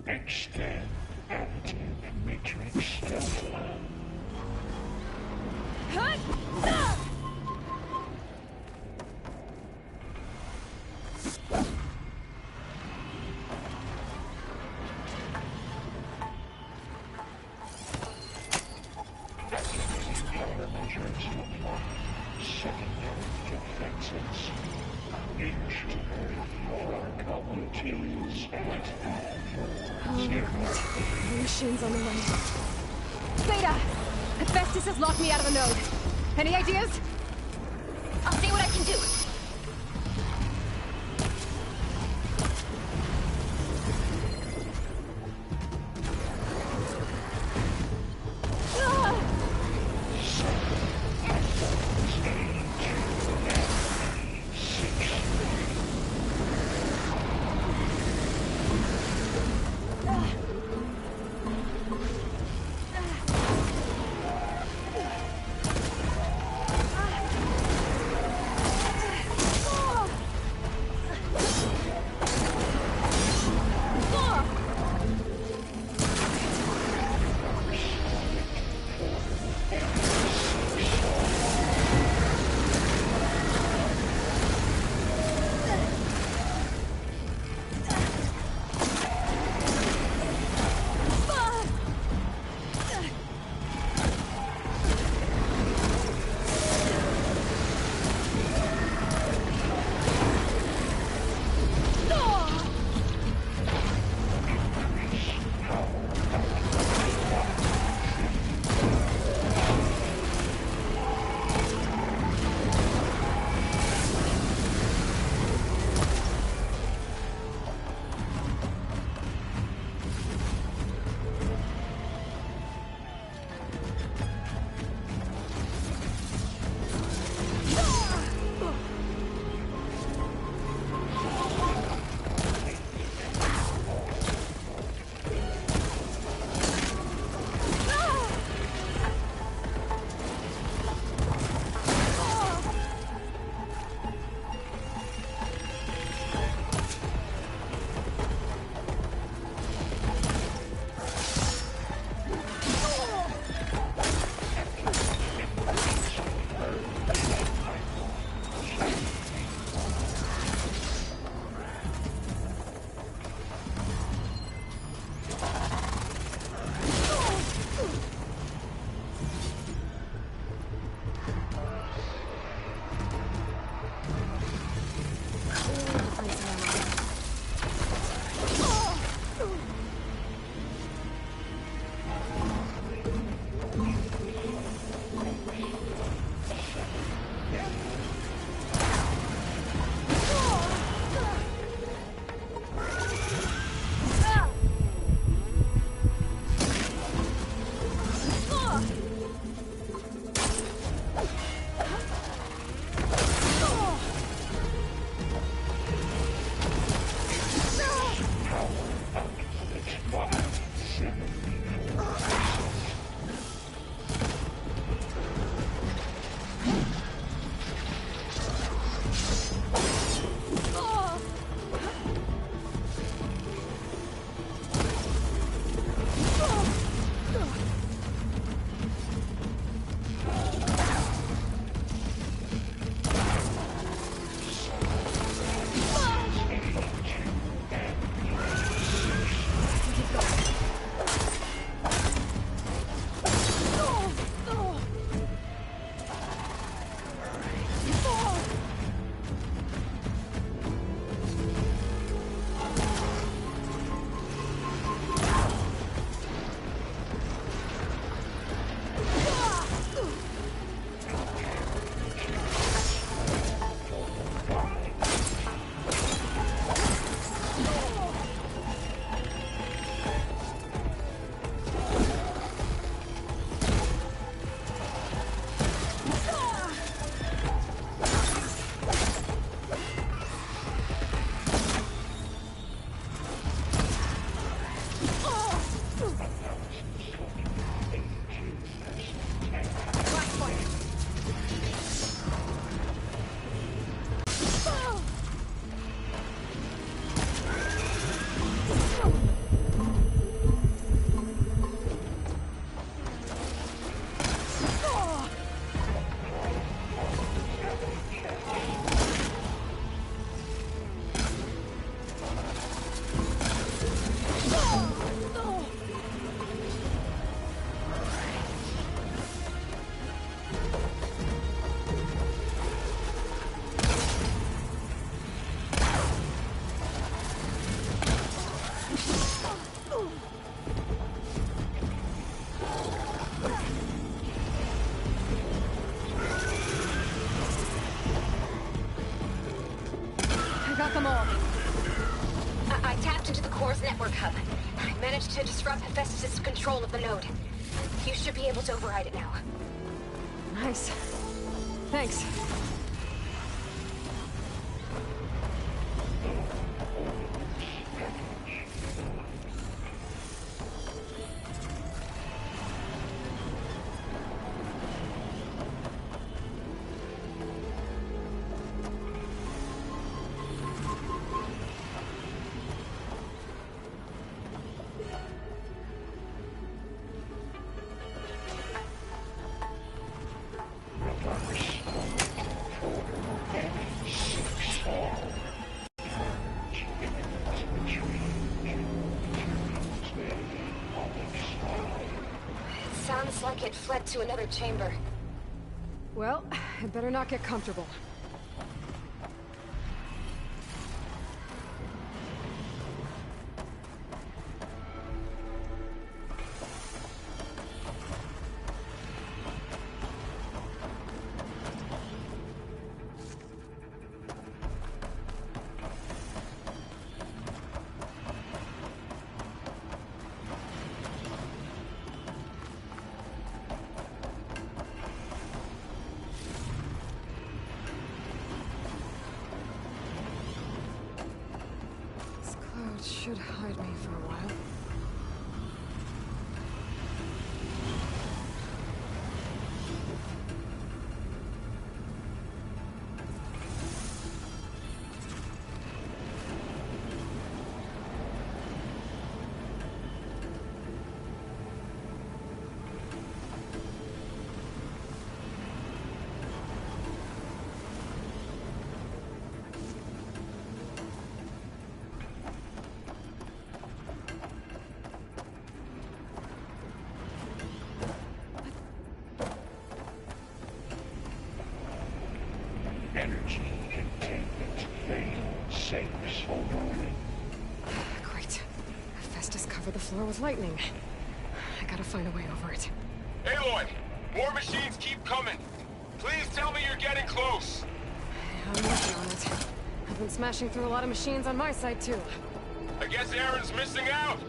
Extend active matrix filter. Countermeasures applied. Secondary defenses. Engineering for materials at Oh, great. The machine's on the way. Beta! Hephaestus has locked me out of the node. Any ideas? I'll see what I can do. Got them all. I tapped into the core's network hub. I managed to disrupt Hephaestus' control of the node. You should be able to override it now. Nice. Thanks. Sounds like it fled to another chamber. Well, I better not get comfortable. Should hide me for a while. Energy containment failed. Safe overloading. Great. Hephaestus covered the floor with lightning. I gotta find a way over it. Aloy! More machines keep coming! Please tell me you're getting close! I'm working on it. I've been smashing through a lot of machines on my side, too. I guess Aaron's missing out!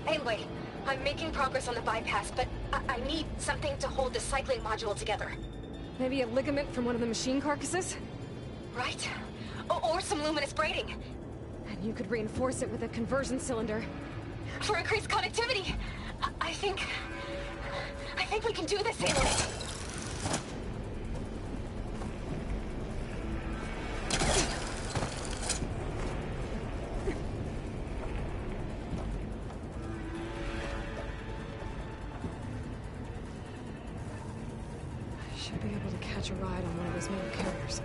Anyway, I'm making progress on the bypass, but I need something to hold the cycling module together. Maybe a ligament from one of the machine carcasses? Right? Or some luminous braiding. And you could reinforce it with a conversion cylinder. For increased connectivity! I think we can do this, Aloy. Should be able to catch a ride on one of those motor carriers.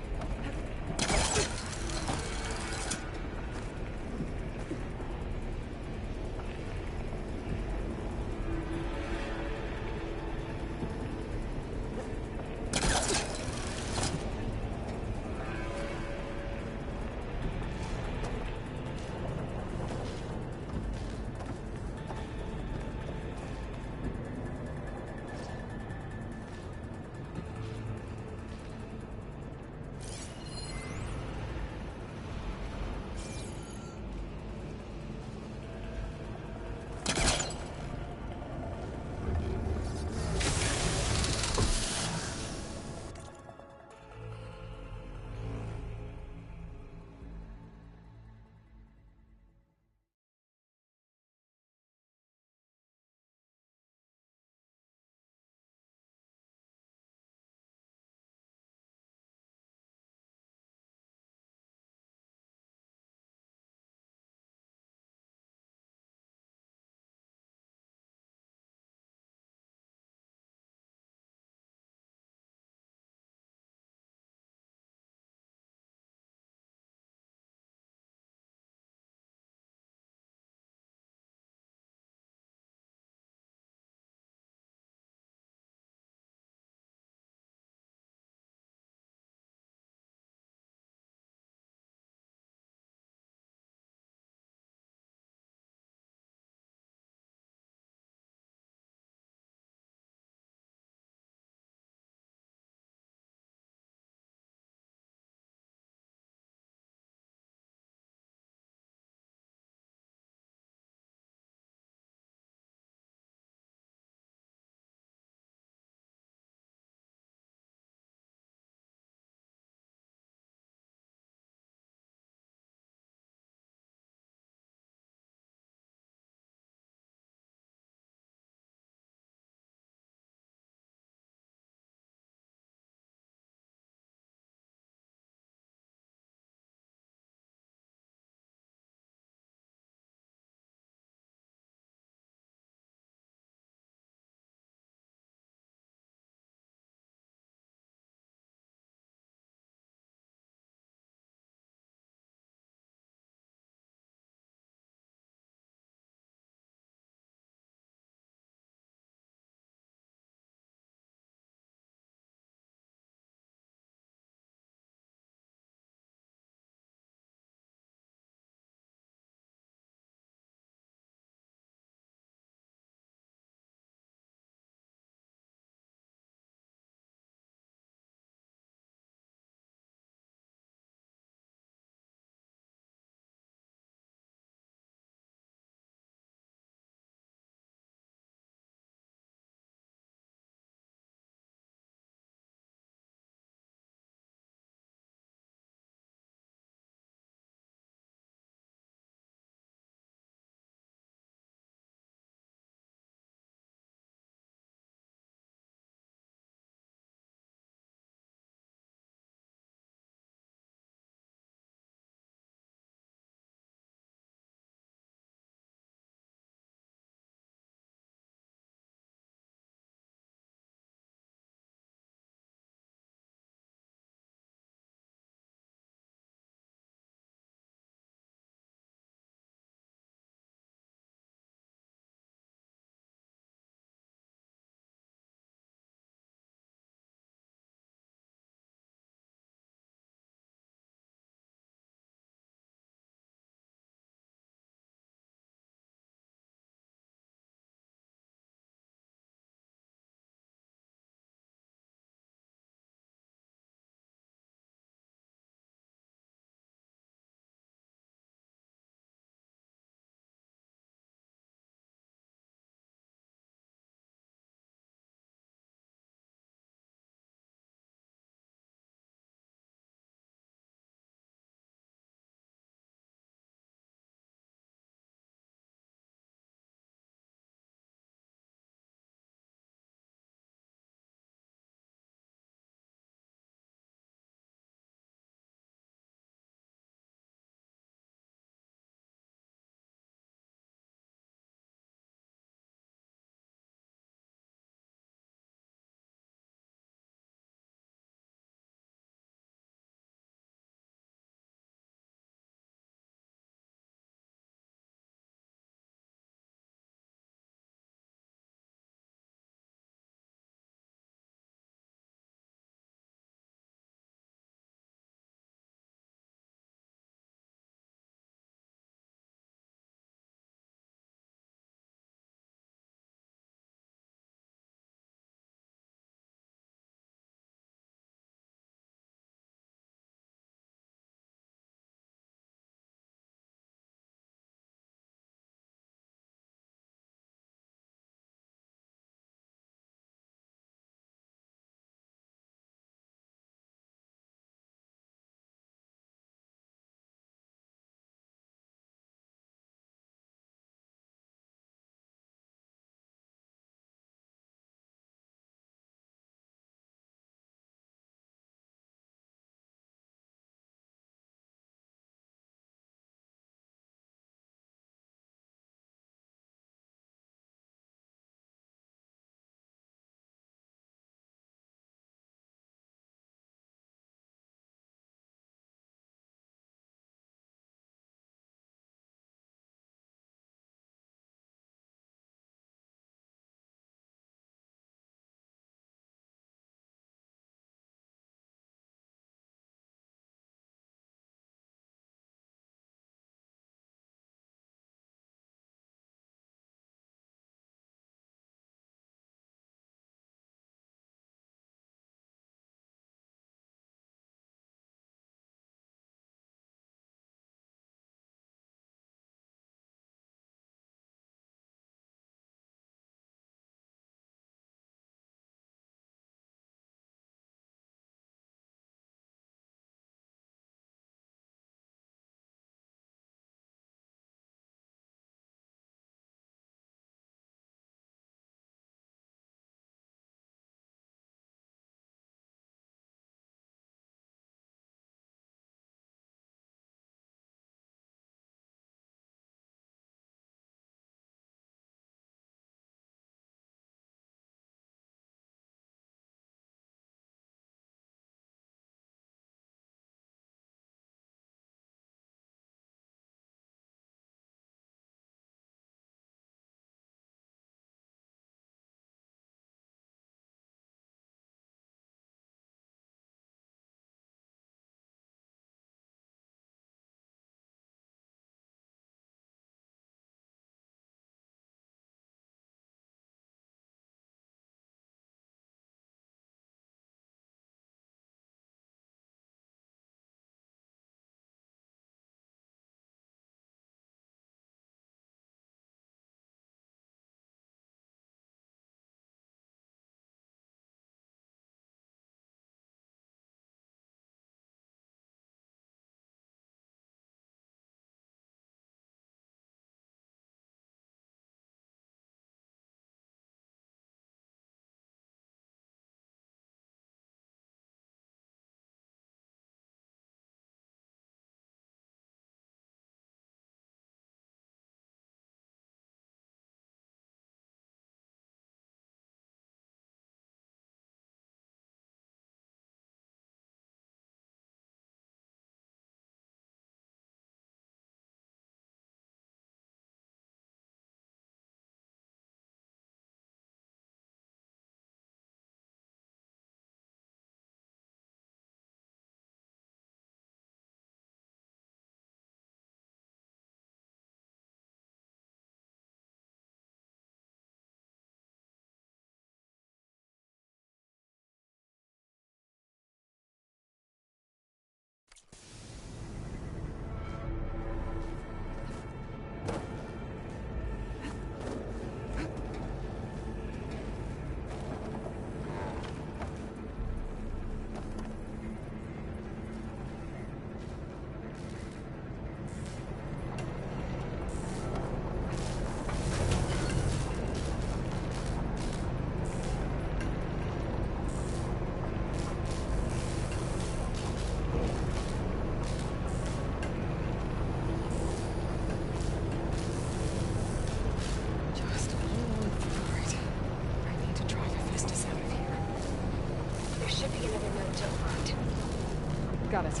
Got it.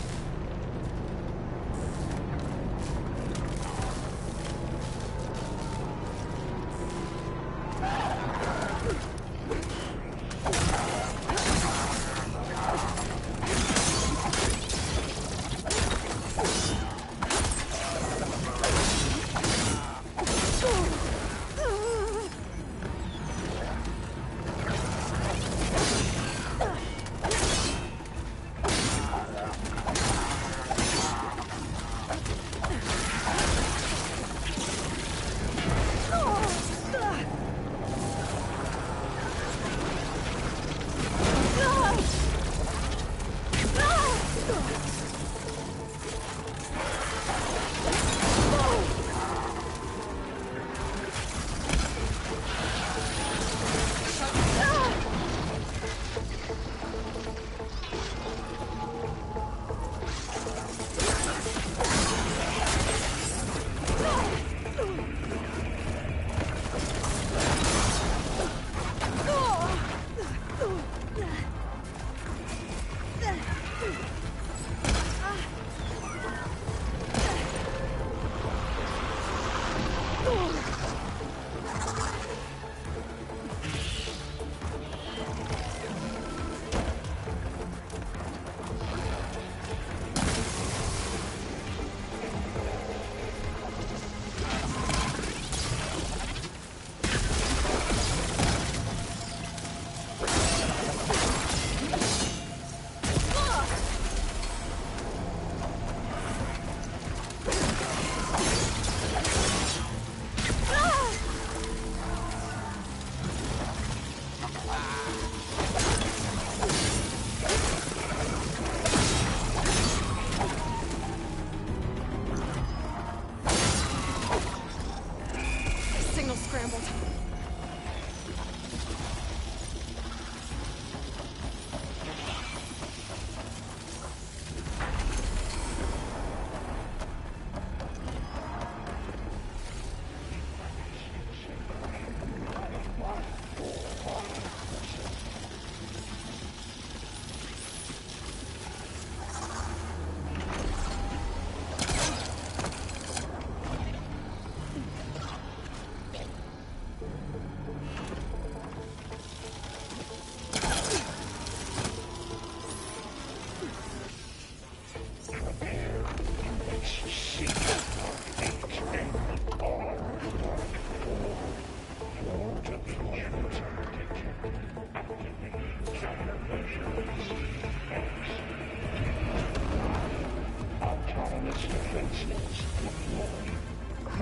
Signal scrambled.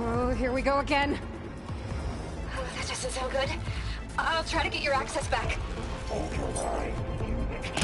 Oh, here we go again. Oh, that doesn't sound good. I'll try to get your access back. Override unit.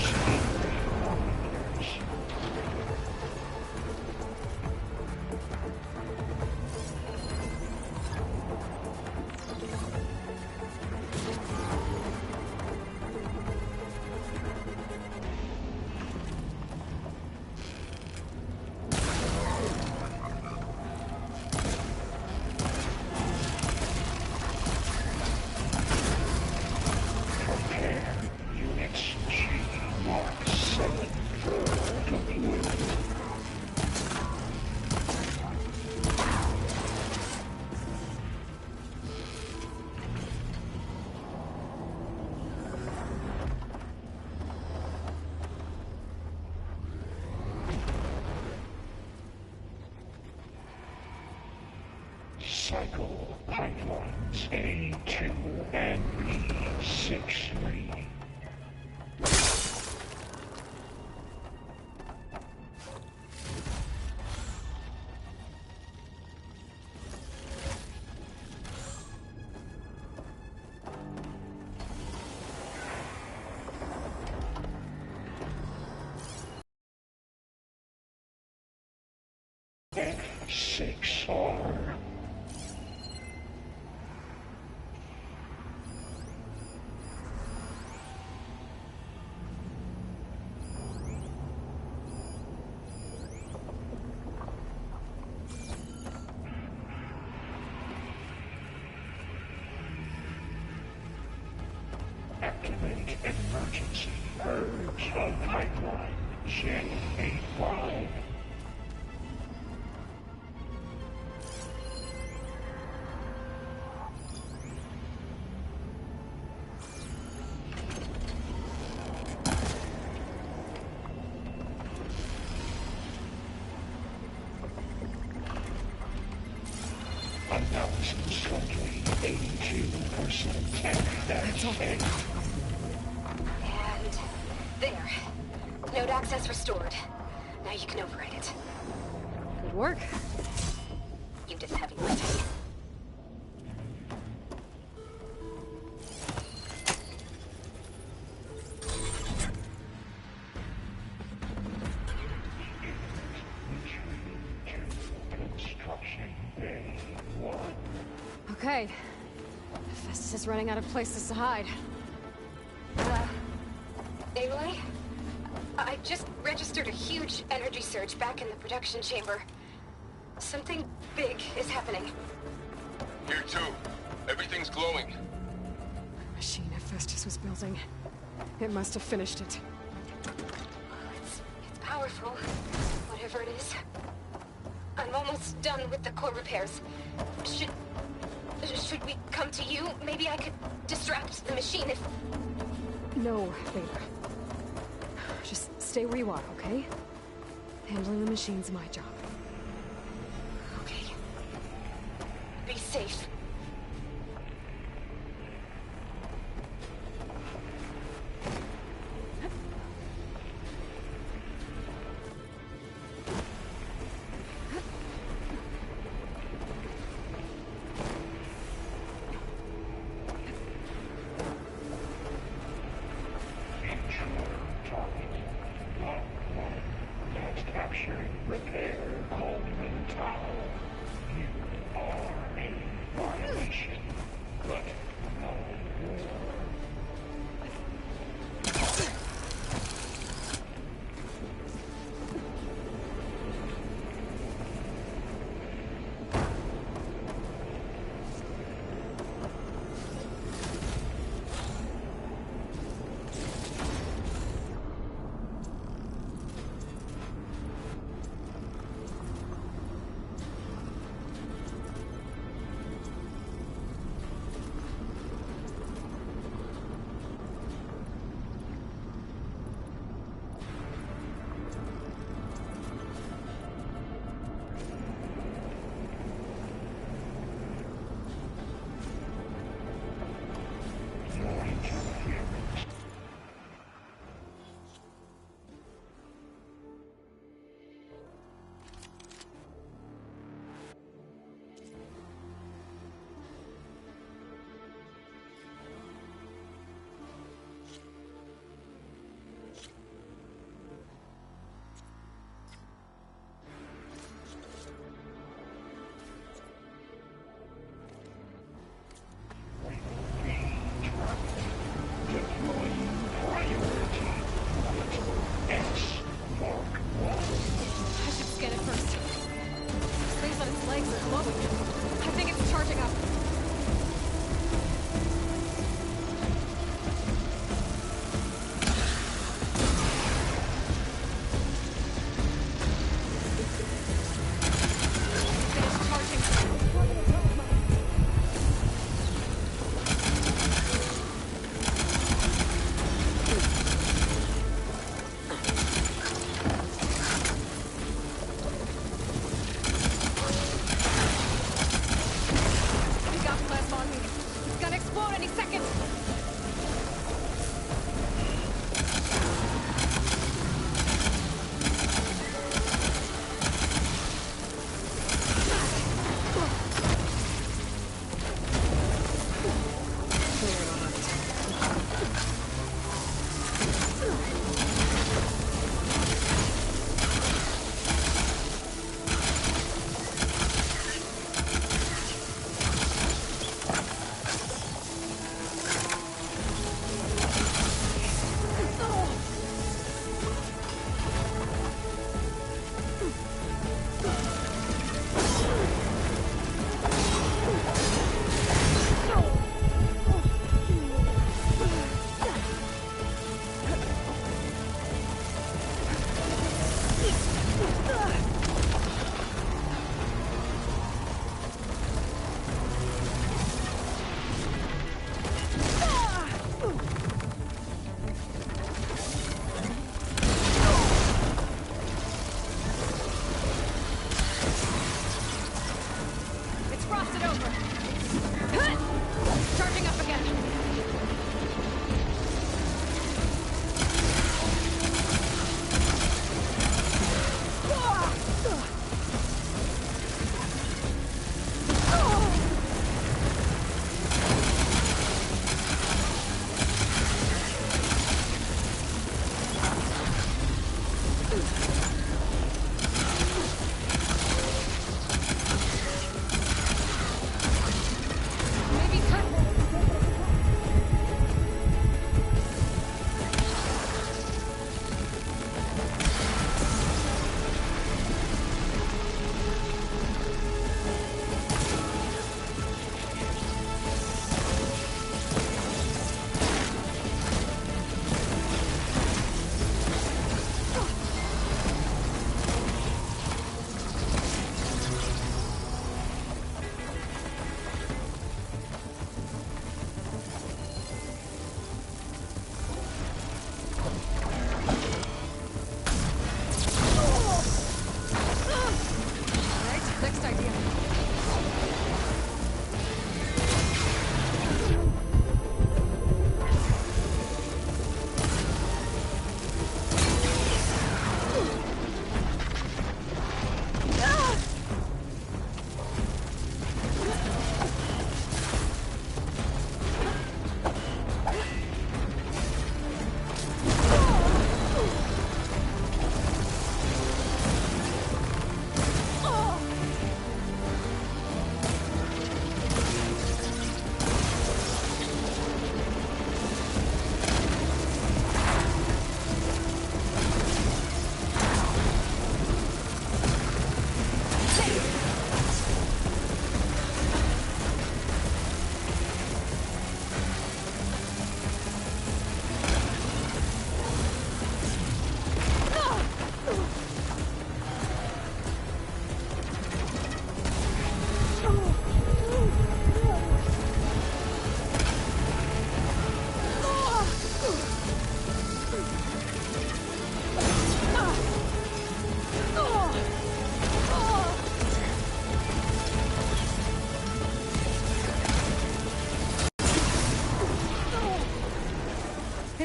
Cycle pipelines A2 and B63. F6R. Activate emergency purge of pipeline J8. fine. Announced slightly 82% tech. That's okay. And there. Node access restored. Now you can override it. Good work. You did the heavy lifting. Construction Bay 1. Okay. Festus is running out of places to hide. Aloy? I just registered a huge energy surge back in the production chamber. Something big is happening. Here too. Everything's glowing. The machine Hephaestus was building. It must have finished it. It's powerful, whatever it is. I'm almost done with the core repairs. Should we come to you? Maybe I could distract the machine if... No, Vader. Just stay where you are, okay? Handling the machine's my job. Okay. Be safe. Capturing repair Coleman Tower. You are a violation, but no war.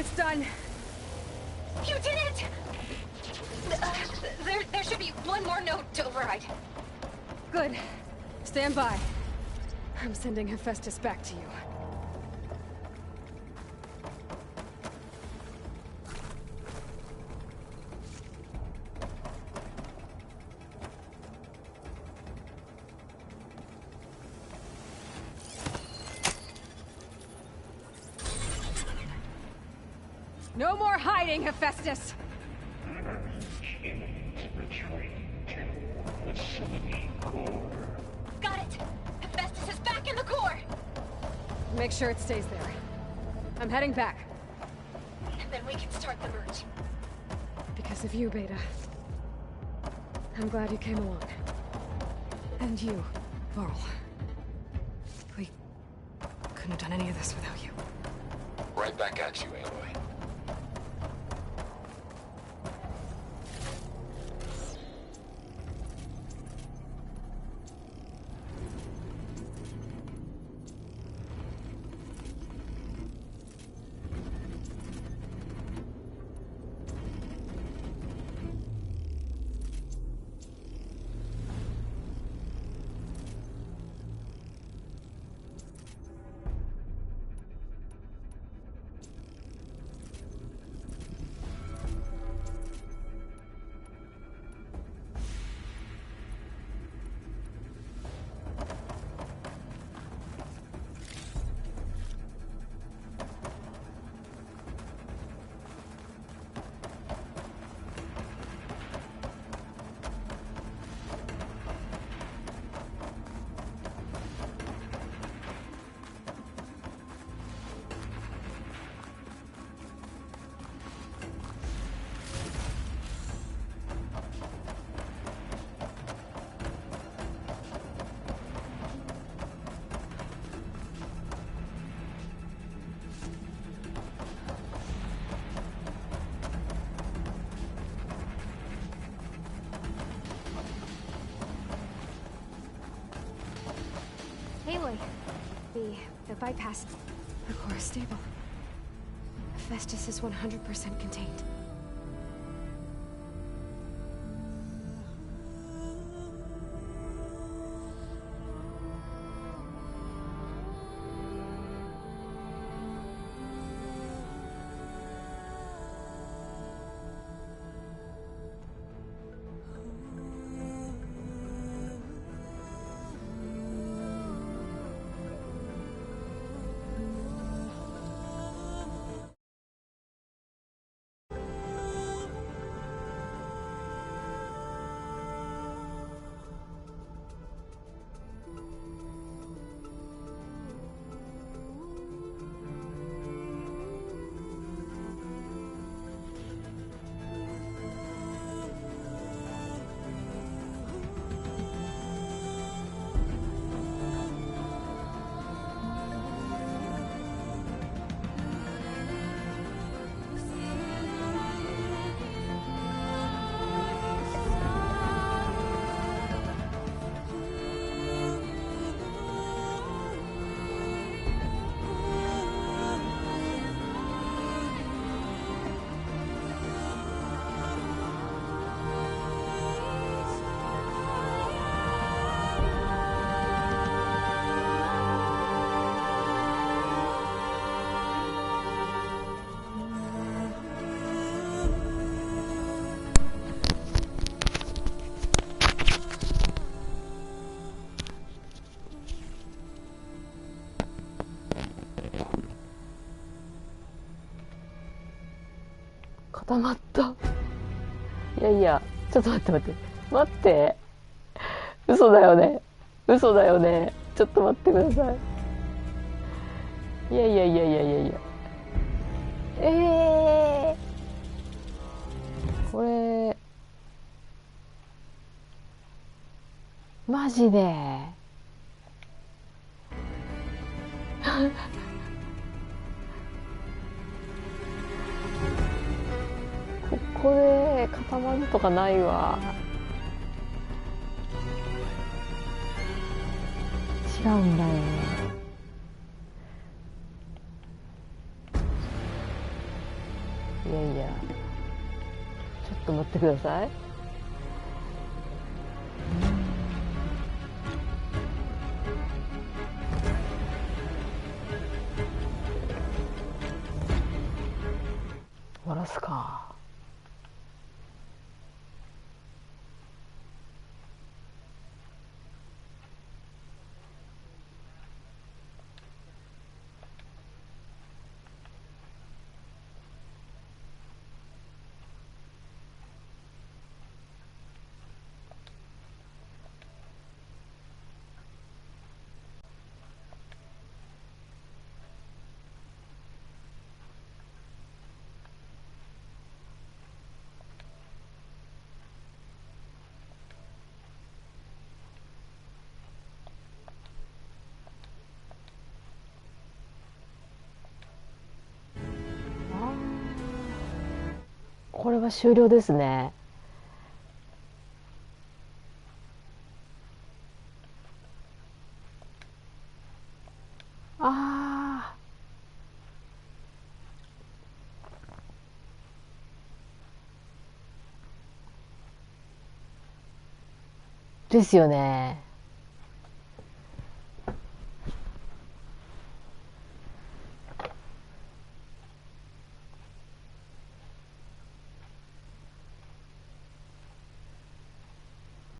It's done. You did it! There should be one more node to override. Good. Stand by. I'm sending Hephaestus back to you. No more hiding, Hephaestus! Got it! Hephaestus is back in the core! Make sure it stays there. I'm heading back. And then we can start the merge. Because of you, Beta. I'm glad you came along. And you, Varl. We couldn't have done any of this without you. Right back at you, Aloy. Aloy, the bypass. The core is stable. Hephaestus is 100% contained.固まった。いやいや、ちょっと待って待って。待って。嘘だよね。嘘だよね。ちょっと待ってください。いやいやいやいやいやいや。これ、マジで。ここで固まるとかないわ。違うんだよ。いやいや、ちょっと待ってください。終わらすか。これは終了ですね。ああ。ですよね。